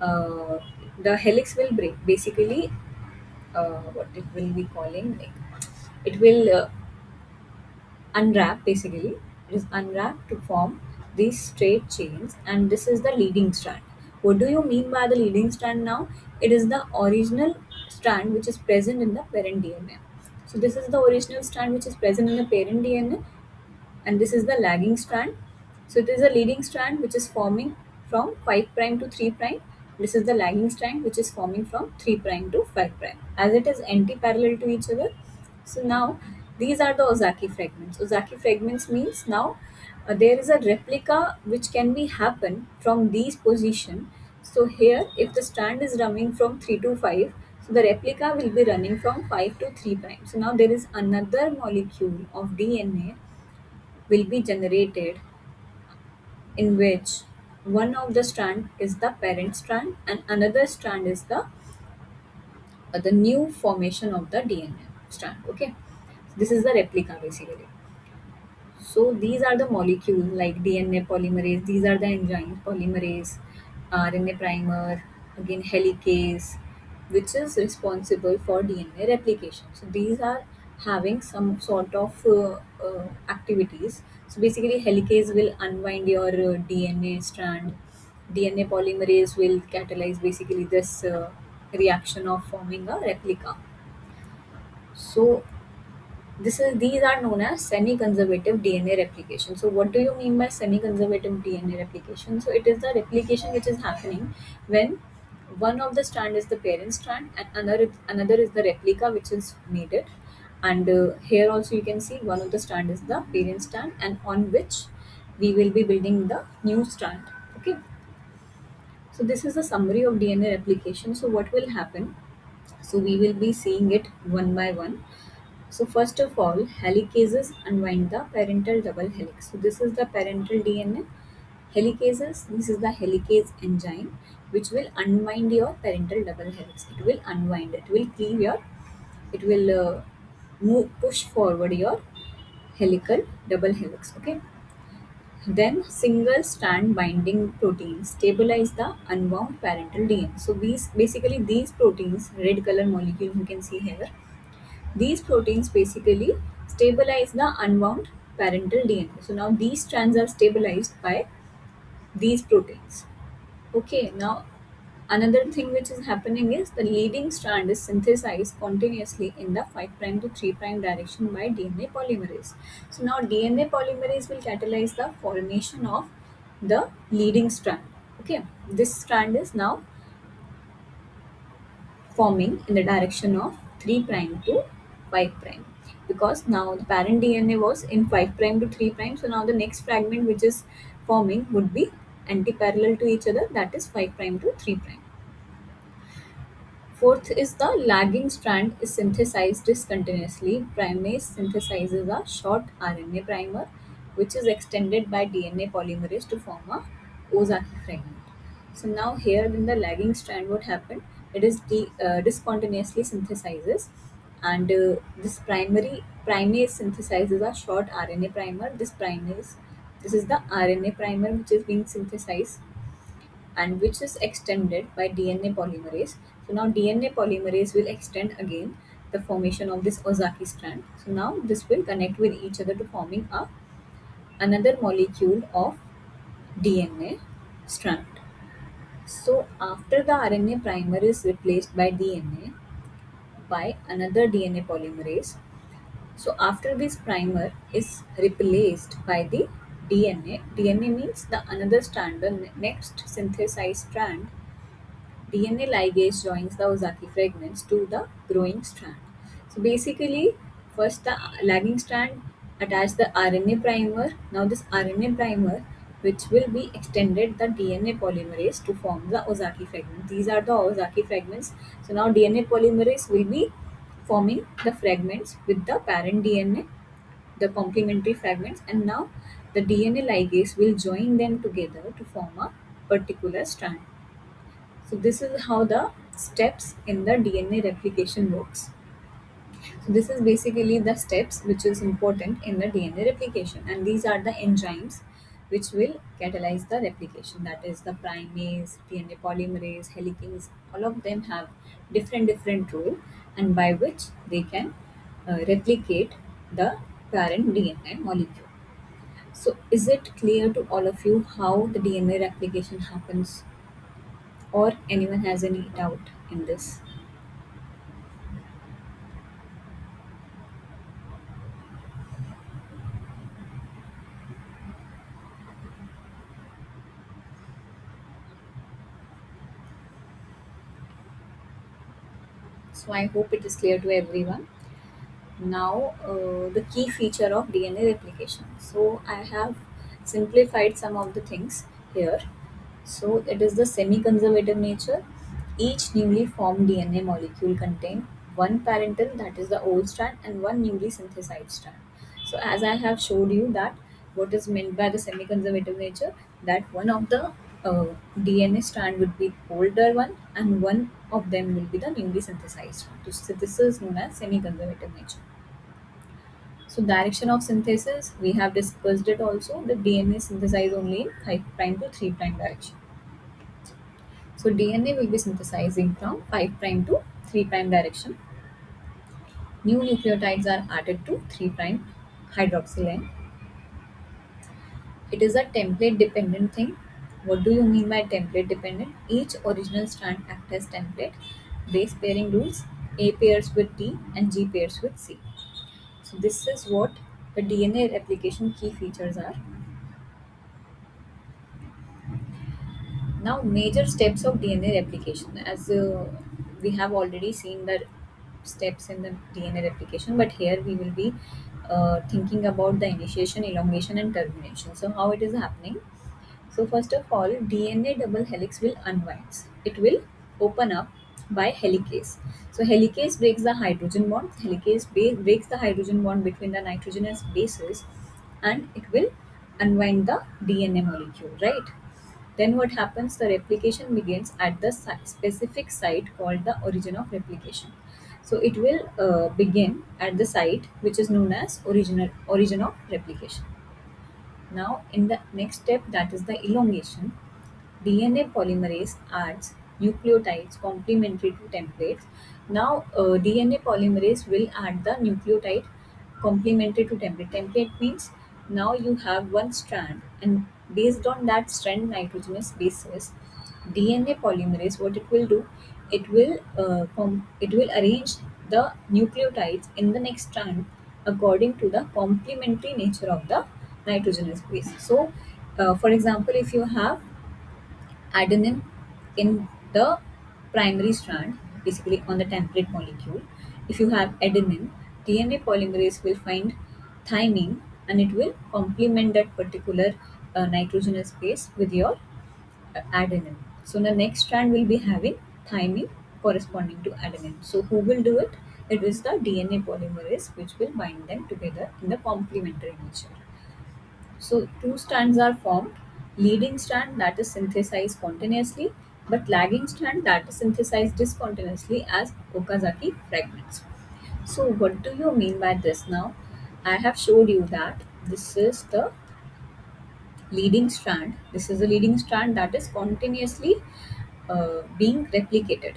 uh, the helix will break. Basically, what it will be calling, like it will unwrap. Basically, it is unwrapped to form these straight chains, and this is the leading strand. What do you mean by the leading strand? Now it is the original strand which is present in the parent DNA. So this is the original strand which is present in the parent DNA, and this is the lagging strand. So it is a leading strand which is forming from 5 prime to 3 prime. This is the lagging strand which is forming from 3 prime to 5 prime, as it is anti-parallel to each other. So now these are the Ozaki fragments. Ozaki fragments means now there is a replica which can be happen from these position. So here if the strand is running from 3 to 5, so the replica will be running from 5 to 3 prime. So now there is another molecule of DNA will be generated in which one of the strand is the parent strand and another strand is the new formation of the DNA strand. Okay, this is the replica basically. So these are the molecules like DNA polymerase. These are the enzymes: polymerase, RNA primer, again helicase, which is responsible for DNA replication. So these are having some sort of activities. So basically, helicase will unwind your DNA strand. DNA polymerase will catalyze basically this reaction of forming a replica. So these are known as semi-conservative DNA replication. So what do you mean by semi-conservative DNA replication? So it is the replication which is happening when one of the strand is the parent strand and another is the replica which is needed. And here also you can see one of the strand is the parent strand and on which we will be building the new strand. Okay. So this is a summary of DNA replication. So what will happen? So we will be seeing it one by one. So first of all, helicases unwind the parental double helix. So this is the parental DNA. Helicases, this is the helicase enzyme which will unwind your parental double helix. It will unwind, it will cleave your, it will push forward your helical double helix. Okay. Then single strand binding proteins stabilize the unwound parental DNA. So these basically these proteins, red color molecules you can see here, these proteins basically stabilize the unwound parental DNA. So now these strands are stabilized by these proteins. Okay, now another thing which is happening is the leading strand is synthesized continuously in the 5 prime to 3 prime direction by DNA polymerase. So now DNA polymerase will catalyze the formation of the leading strand. Okay, this strand is now forming in the direction of 3 prime to 5 prime, because now the parent DNA was in 5 prime to 3 prime. So now the next fragment which is forming would be anti-parallel to each other, that is 5 prime to 3 prime. Fourth is the lagging strand is synthesized discontinuously. Primase synthesizes a short RNA primer which is extended by DNA polymerase to form a Ozaki fragment. So now here in the lagging strand what happened? It is discontinuously synthesizes, and this primary primase synthesizes a short RNA primer. This is the RNA primer which is being synthesized and which is extended by DNA polymerase. So now DNA polymerase will extend again the formation of this Ozaki strand. So now this will connect with each other to forming a another molecule of DNA strand. So after the RNA primer is replaced by DNA by another DNA polymerase. So after this primer is replaced by the DNA means the another strand, the next synthesized strand. DNA ligase joins the Ozaki fragments to the growing strand. So basically, first the lagging strand attach the RNA primer. Now this RNA primer, which will be extended the DNA polymerase to form the Ozaki fragment. These are the Ozaki fragments. So now DNA polymerase will be forming the fragments with the parent DNA, the complementary fragments, and now the DNA ligase will join them together to form a particular strand. So this is how the steps in the DNA replication works. So this is basically the steps which is important in the DNA replication, and these are the enzymes which will catalyze the replication. That is the primase, DNA polymerase, helicase. All of them have different role, and by which they can replicate the parent DNA molecule. So is it clear to all of you how the DNA replication happens, or anyone has any doubt in this? So I hope it is clear to everyone. Now, the key feature of DNA replication. So I have simplified some of the things here. So it is the semi-conservative nature. Each newly formed DNA molecule contain one parental, that is the old strand, and one newly synthesized strand. So as I have showed you that what is meant by the semi-conservative nature, that one of the DNA strand would be older one, and one of them will be the newly synthesized one. So this is known as semi-conservative nature. So direction of synthesis, we have discussed it also. The DNA is synthesized only in 5 prime to 3 prime direction. So DNA will be synthesizing from 5 prime to 3 prime direction. New nucleotides are added to 3 prime hydroxyl end. It is a template dependent thing. What do you mean by template dependent? Each original strand acts as template. Base pairing rules: A pairs with T and G pairs with C. So this is what the DNA replication key features are. Now, major steps of DNA replication. As we have already seen the steps in the DNA replication, but here we will be thinking about the initiation, elongation, and termination. So, how it is happening? So, first of all, DNA double helix will unwind. It will open up by helicase. So, helicase breaks the hydrogen bond. Breaks the hydrogen bond between the nitrogenous bases, and it will unwind the DNA molecule, right? Then what happens? The replication begins at the specific site called the origin of replication. So it will begin at the site which is known as original origin of replication. Now in the next step, that is the elongation, DNA polymerase adds nucleotides complementary to templates. Now, DNA polymerase will add the nucleotide complementary to template. Template means now you have one strand, and based on that strand nitrogenous basis, DNA polymerase, what it will do, it will arrange the nucleotides in the next strand according to the complementary nature of the nitrogenous base. So, for example, if you have adenine in the primary strand, basically on the template molecule. If you have adenine, DNA polymerase will find thymine, and it will complement that particular nitrogenous base with your adenine. So the next strand will be having thymine corresponding to adenine. So who will do it? It is the DNA polymerase which will bind them together in the complementary nature. So two strands are formed: leading strand that is synthesized continuously, but lagging strand that is synthesized discontinuously as Okazaki fragments. So what do you mean by this now? I have showed you that this is the leading strand. This is the leading strand that is continuously being replicated.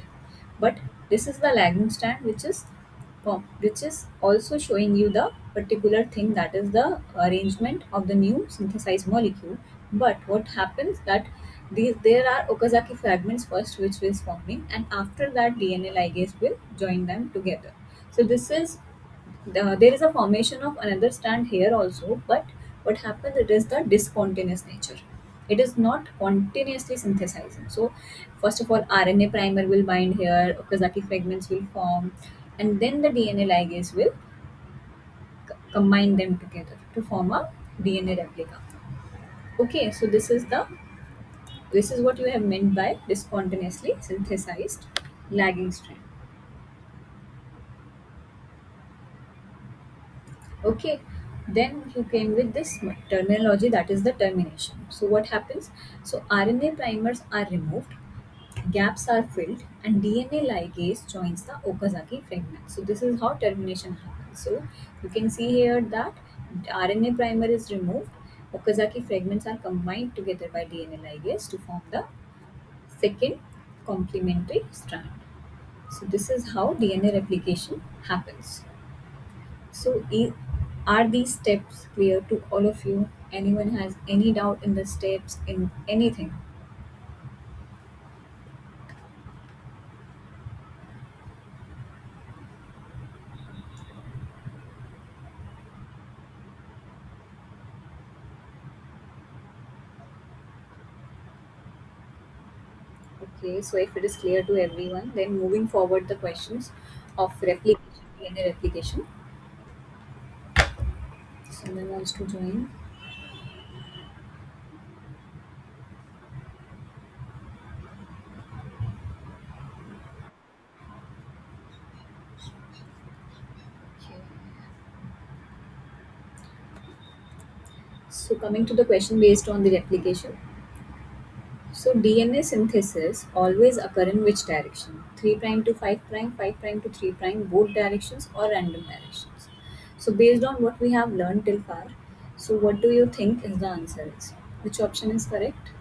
But this is the lagging strand which is also showing you the particular thing, that is the arrangement of the new synthesized molecule. But what happens that there are Okazaki fragments first which is forming, and after that DNA ligase will join them together. So this is there is a formation of another strand here also, but what happens, it is the discontinuous nature. It is not continuously synthesizing. So first of all, RNA primer will bind here, Okazaki fragments will form, and then the DNA ligase will combine them together to form a DNA replica. Okay, so this is what you have meant by discontinuously synthesized lagging strand. Okay, then you came with this terminology, that is the termination. So what happens? So RNA primers are removed, gaps are filled and DNA ligase joins the Okazaki fragment. So this is how termination happens. So you can see here that RNA primer is removed, Okazaki fragments are combined together by DNA ligase to form the second complementary strand. So this is how DNA replication happens. So are these steps clear to all of you? Anyone has any doubt in the steps in anything? Okay, so if it is clear to everyone, then moving forward the questions of replication, DNA replication. Someone wants to join. Okay. So coming to the question based on the replication. So DNA synthesis always occur in which direction? 3 prime to 5 prime, 5 prime to 3 prime, both directions or random directions. So based on what we have learned till far, so what do you think is the answer is? Which option is correct?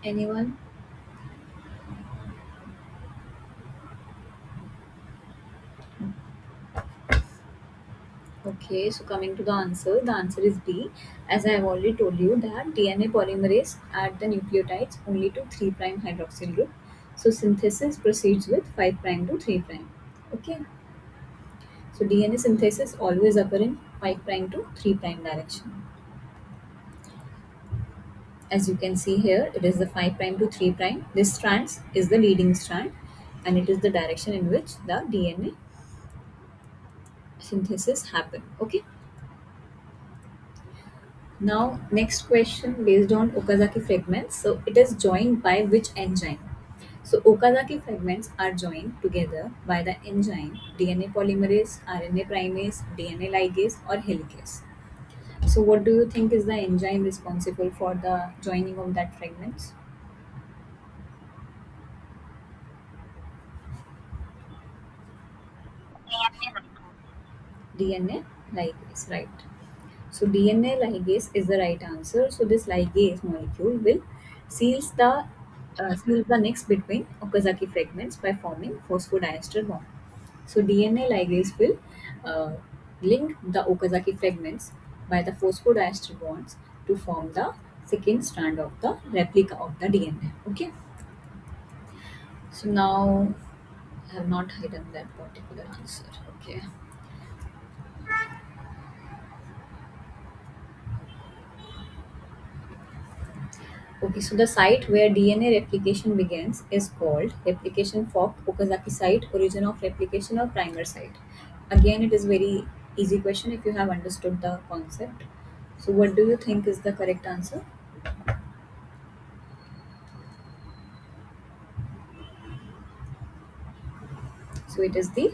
Anyone? Okay, so coming to the answer is B. As I have already told you that DNA polymerase add the nucleotides only to 3 prime hydroxyl group. So synthesis proceeds with 5 prime to 3 prime. Okay, so DNA synthesis always occur in 5 prime to 3 prime direction. As you can see here, it is the 5 prime to 3 prime. This strand is the leading strand and it is the direction in which the DNA synthesis happen. Okay. Now, next question based on Okazaki fragments. So, it is joined by which enzyme? So, Okazaki fragments are joined together by the enzyme DNA polymerase, RNA primase, DNA ligase, or helicase. So, what do you think is the enzyme responsible for the joining of that fragments? DNA ligase, right? So DNA ligase is the right answer. So this ligase molecule will seals the seals the next between Okazaki fragments by forming phosphodiester bond. So DNA ligase will uh, link the Okazaki fragments by the phosphodiester bonds to form the second strand of the replica of the DNA. Okay. So now I have not hidden that particular answer. Okay. Okay, so the site where DNA replication begins is called replication fork, Okazaki site, origin of replication, or primer site. Again, it is very easy question if you have understood the concept. So, what do you think is the correct answer? So, it is the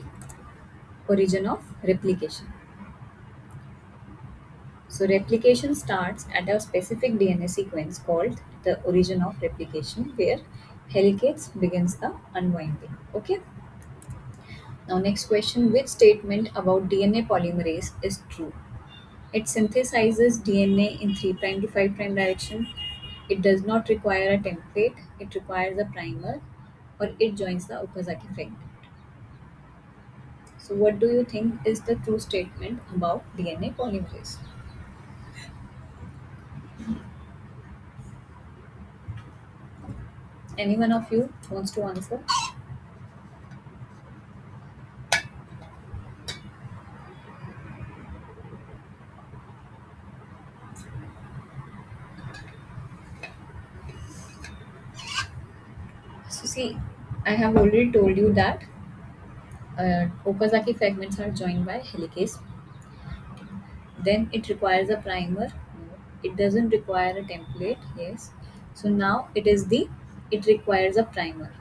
origin of replication. So, replication starts at a specific DNA sequence called the origin of replication, where helicase begins the unwinding. Okay. Now, next question: which statement about DNA polymerase is true? It synthesizes DNA in 3 prime to 5 prime direction. It does not require a template. It requires a primer, or it joins the Okazaki fragment. So, what do you think is the true statement about DNA polymerase? Any one of you wants to answer? So, see, I have already told you that Okazaki fragments are joined by helicase. Then it requires a primer. No. It doesn't require a template. Yes. So now it is the it requires a primer.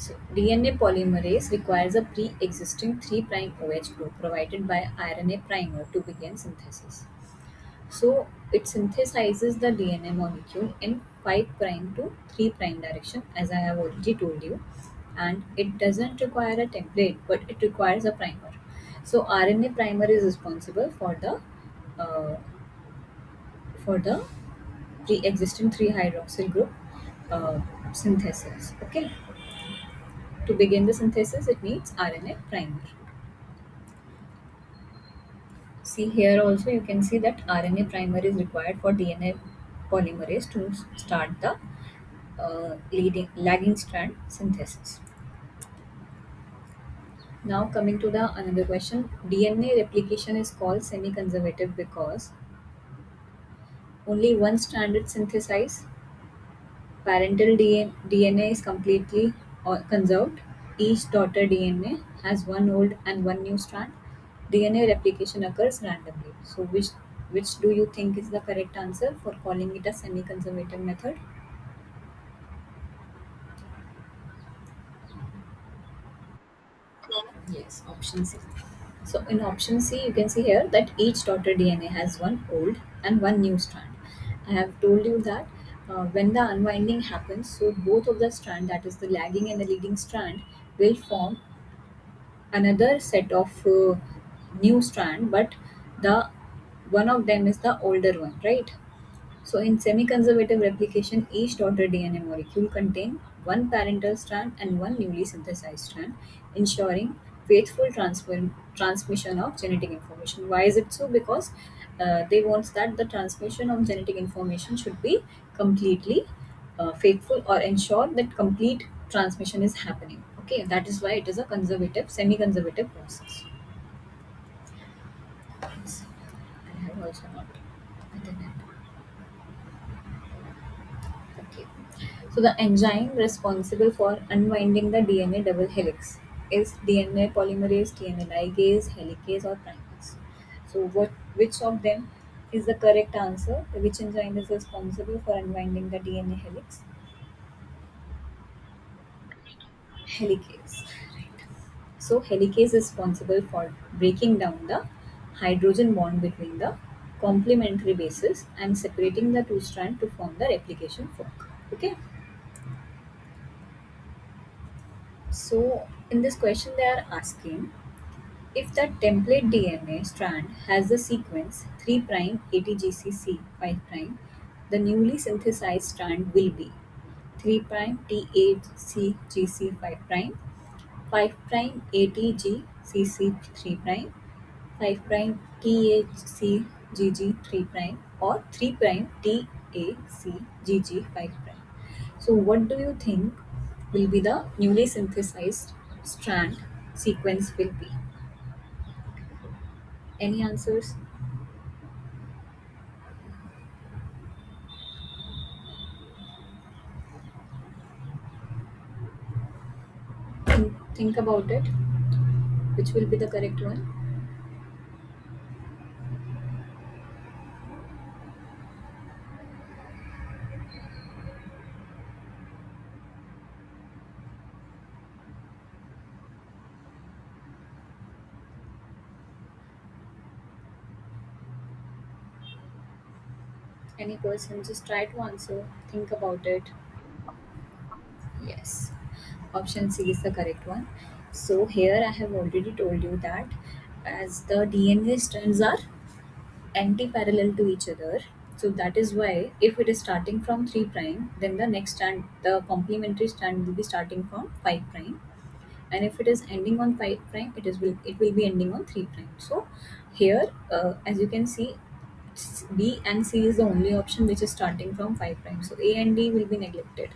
So DNA polymerase requires a pre-existing 3' OH group provided by RNA primer to begin synthesis. So it synthesizes the DNA molecule in 5' to 3' direction, as I have already told you, and it doesn't require a template, but it requires a primer. So RNA primer is responsible uh, for the pre-existing 3 hydroxyl group synthesis. Okay, to begin the synthesis, it needs RNA primer. See here also you can see that RNA primer is required for DNA polymerase to start the leading lagging strand synthesis. Now coming to the another question, DNA replication is called semi-conservative because only one strand is synthesized, parental DNA is completely conserved, each daughter DNA has one old and one new strand. DNA replication occurs randomly. So which do you think is the correct answer for calling it a semi-conservative method? Yes, option C. So in option C, you can see here that each daughter DNA has one old and one new strand. I have told you that when the unwinding happens, so both of the strand, that is the lagging and the leading strand, will form another set of new strand, but the one of them is the older one, right? So, in semi-conservative replication, each daughter DNA molecule contain one parental strand and one newly synthesized strand, ensuring faithful transmission of genetic information. Why is it so? Because they want that the transmission of genetic information should be completely faithful or ensure that complete transmission is happening. Okay, that is why it is a conservative, semi-conservative process. Yes. I have also not written it. Okay. So the enzyme responsible for unwinding the DNA double helix is DNA polymerase, DNA ligase, helicase, or primase. So which of them is the correct answer? Which enzyme is responsible for unwinding the DNA helix? Helicase. Right. So helicase is responsible for breaking down the hydrogen bond between the complementary bases and separating the two strands to form the replication fork. Okay. So in this question they are asking, if the template DNA strand has the sequence 3' ATGCC 5', the newly synthesized strand will be 3' T8CGC 5', 5' ATGCC 3', 5' THCGG 3', or 3' TACGG 5'. So, what do you think will be the newly synthesized strand sequence will be? Any answers? Think about it. Which will be the correct one? Any person, just try to answer. Think about it. Yes. Option C is the correct one. So here I have already told you that as the DNA strands are anti-parallel to each other, so that is why if it is starting from 3 prime, then the next strand, the complementary strand will be starting from 5 prime, and if it is ending on 5 prime, it will be ending on 3 prime. So here as you can see, B and C is the only option which is starting from 5 prime, so A and D will be neglected.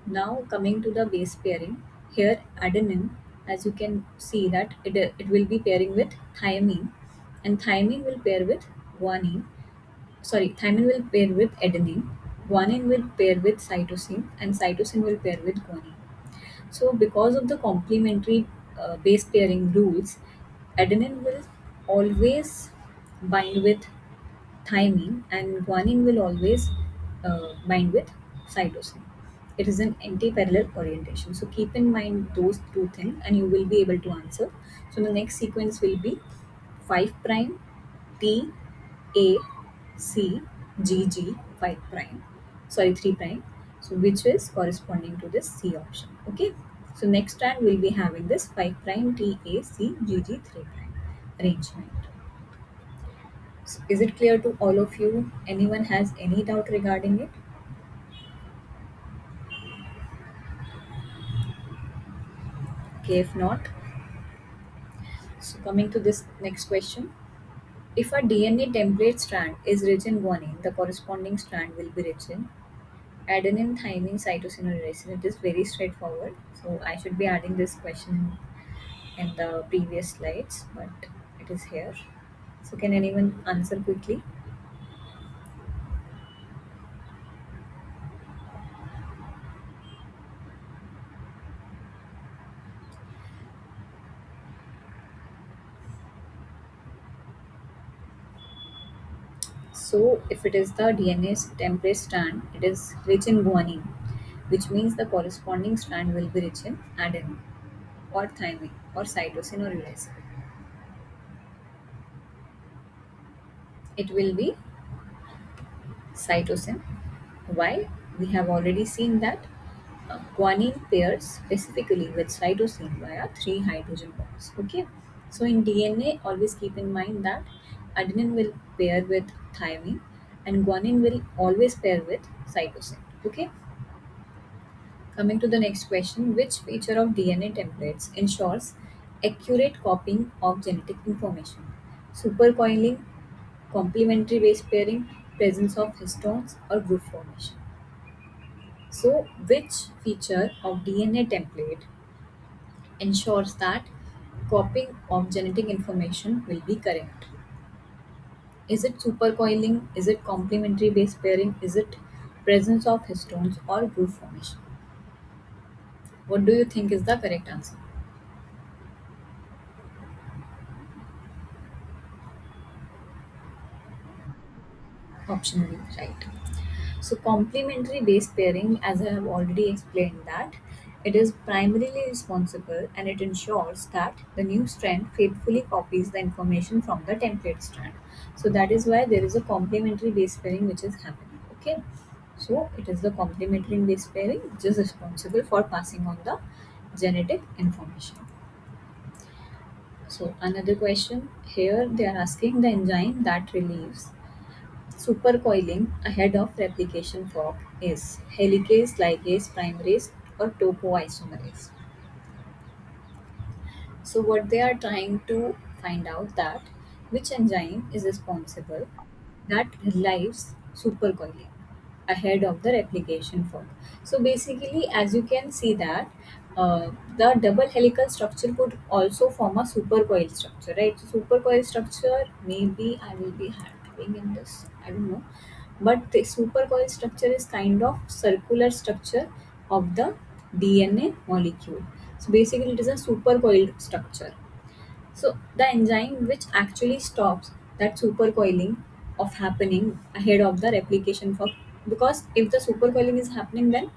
Now coming to the base pairing, here adenine, as you can see that it will be pairing with thymine, and thymine will pair with guanine. Sorry, thymine will pair with adenine, guanine will pair with cytosine, and cytosine will pair with guanine. So because of the complementary base pairing rules, adenine will always bind with thymine and guanine will always bind with cytosine. it is an anti-parallel orientation. So keep in mind those two things and you will be able to answer. So the next sequence will be 5 prime T A C G G 5 prime, sorry 3 prime. So which is corresponding to this C option. Okay. So next time we'll be having this 5 prime T A C G G 3 prime arrangement. So is it clear to all of you? Anyone has any doubt regarding it? Okay, if not, so coming to this next question. If a DNA template strand is rich in guanine, the corresponding strand will be rich in adenine, thymine, cytosine, or uracil. It is very straightforward. So I should be adding this question in the previous slides, but it is here. So can anyone answer quickly? So if it is the DNA template strand, it is rich in guanine, which means the corresponding strand will be rich in adenine or thymine or cytosine or uracil. It will be cytosine. Why? We have already seen that guanine pairs specifically with cytosine via 3 hydrogen bonds. Okay. So in DNA, always keep in mind that adenine will pair with thymine and guanine will always pair with cytosine. Okay. Coming to the next question, which feature of DNA templates ensures accurate copying of genetic information? Supercoiling, complementary base pairing, presence of histones, or group formation? So, which feature of DNA template ensures that copying of genetic information will be correct? Is it supercoiling? Is it complementary base pairing? Is it presence of histones or group formation? What do you think is the correct answer? Option B, right. So complementary base pairing, as I have already explained that, it is primarily responsible and it ensures that the new strand faithfully copies the information from the template strand. So that is why there is a complementary base pairing which is happening. Okay. So it is the complementary base pairing which is responsible for passing on the genetic information. So another question here, they are asking the enzyme that relieves supercoiling ahead of replication fork is helicase, ligase, primerase, or topoisomerase. So what they are trying to find out that which enzyme is responsible that relies supercoiling ahead of the replication fork. So basically, as you can see that the double helical structure could also form a supercoil structure, right? So supercoil structure maybe I will be having in this, I don't know, but the supercoil structure is kind of circular structure of the DNA molecule. So basically, it is a supercoiled structure. So the enzyme which actually stops that supercoiling of happening ahead of the replication fork, because if the supercoiling is happening, then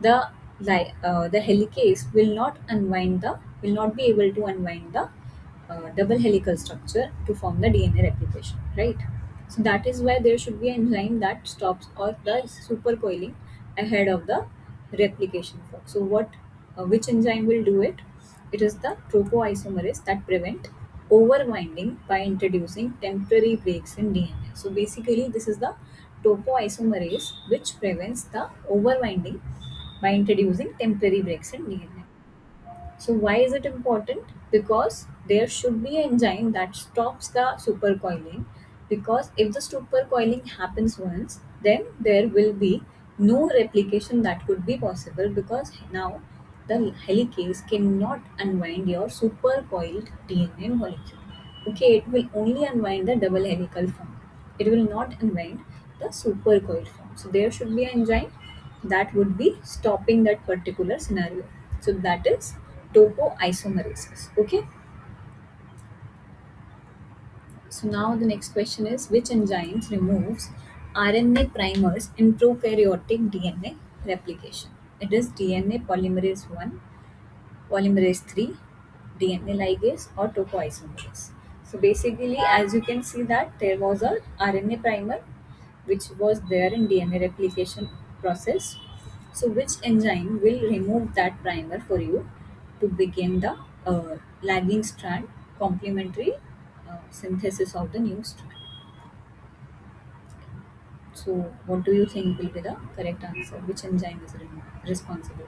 the the helicase will not be able to unwind the double helical structure to form the DNA replication, right? So that is why there should be an enzyme that stops or the supercoiling ahead of the replication fork. So which enzyme will do it? It is the topoisomerase that prevent overwinding by introducing temporary breaks in DNA. So basically, this is the topoisomerase which prevents the overwinding by introducing temporary breaks in DNA. So why is it important? Because there should be an enzyme that stops the supercoiling. Because if the supercoiling happens once, then there will be no replication that could be possible, because now the helicase cannot unwind your supercoiled DNA molecule. Okay, it will only unwind the double helical form. It will not unwind the supercoiled form. So there should be an enzyme that would be stopping that particular scenario. So that is topoisomerases. Okay. So now the next question is, which enzymes removes RNA primers in prokaryotic DNA? replication. It is DNA polymerase 1, polymerase 3, DNA ligase, or topoisomerase. So basically, as you can see that there was a RNA primer which was there in DNA replication process. So which enzyme will remove that primer for you to begin the lagging strand complementary synthesis of the new strand? So what do you think will be the correct answer? Which enzyme is responsible?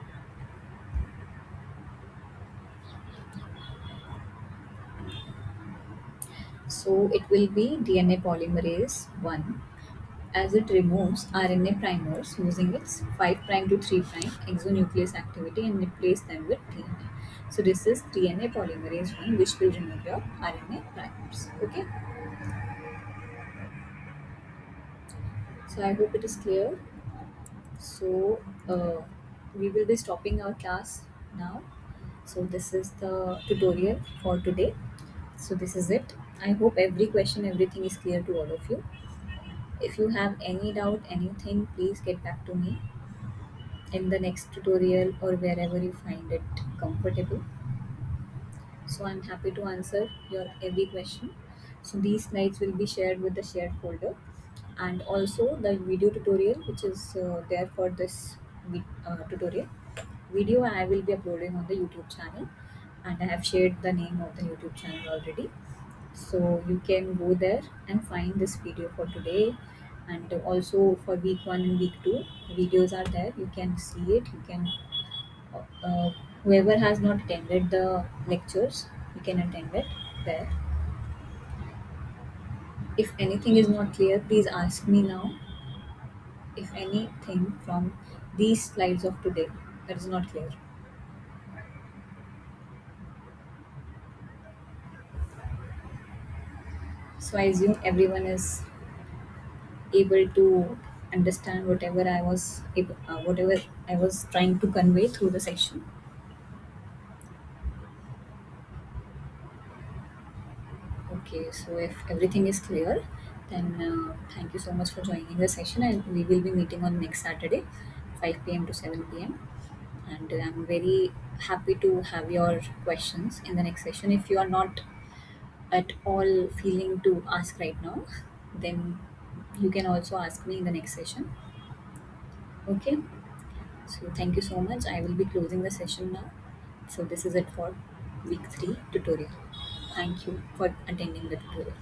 So it will be DNA polymerase 1, as it removes RNA primers using its 5' to 3' exonuclease activity and replace them with DNA. So this is DNA polymerase 1 which will remove your RNA primers. Okay. So I hope it is clear. So we will be stopping our class now. So this is the tutorial for today. So this is it. I hope every question, everything is clear to all of you. If you have any doubt, anything, please get back to me in the next tutorial or wherever you find it comfortable. So I'm happy to answer your every question. So these slides will be shared with the shared folder, and also the video tutorial which is there for this tutorial video I will be uploading on the YouTube channel, and I have shared the name of the YouTube channel already. So you can go there and find this video for today, and also for week 1 and week 2 videos are there. You can see it. You can uh, whoever has not attended the lectures, you can attend it there. If anything is not clear, please ask me now. If anything from these slides of today that is not clear. So I assume everyone is able to understand whatever I was trying to convey through the section. Okay, so if everything is clear, then thank you so much for joining the session, and we will be meeting on next Saturday, 5 p.m. to 7 p.m. And I'm very happy to have your questions in the next session. If you are not at all feeling to ask right now, then you can also ask me in the next session. Okay, so thank you so much. I will be closing the session now. So this is it for week 3 tutorial. Thank you for attending the tutorial.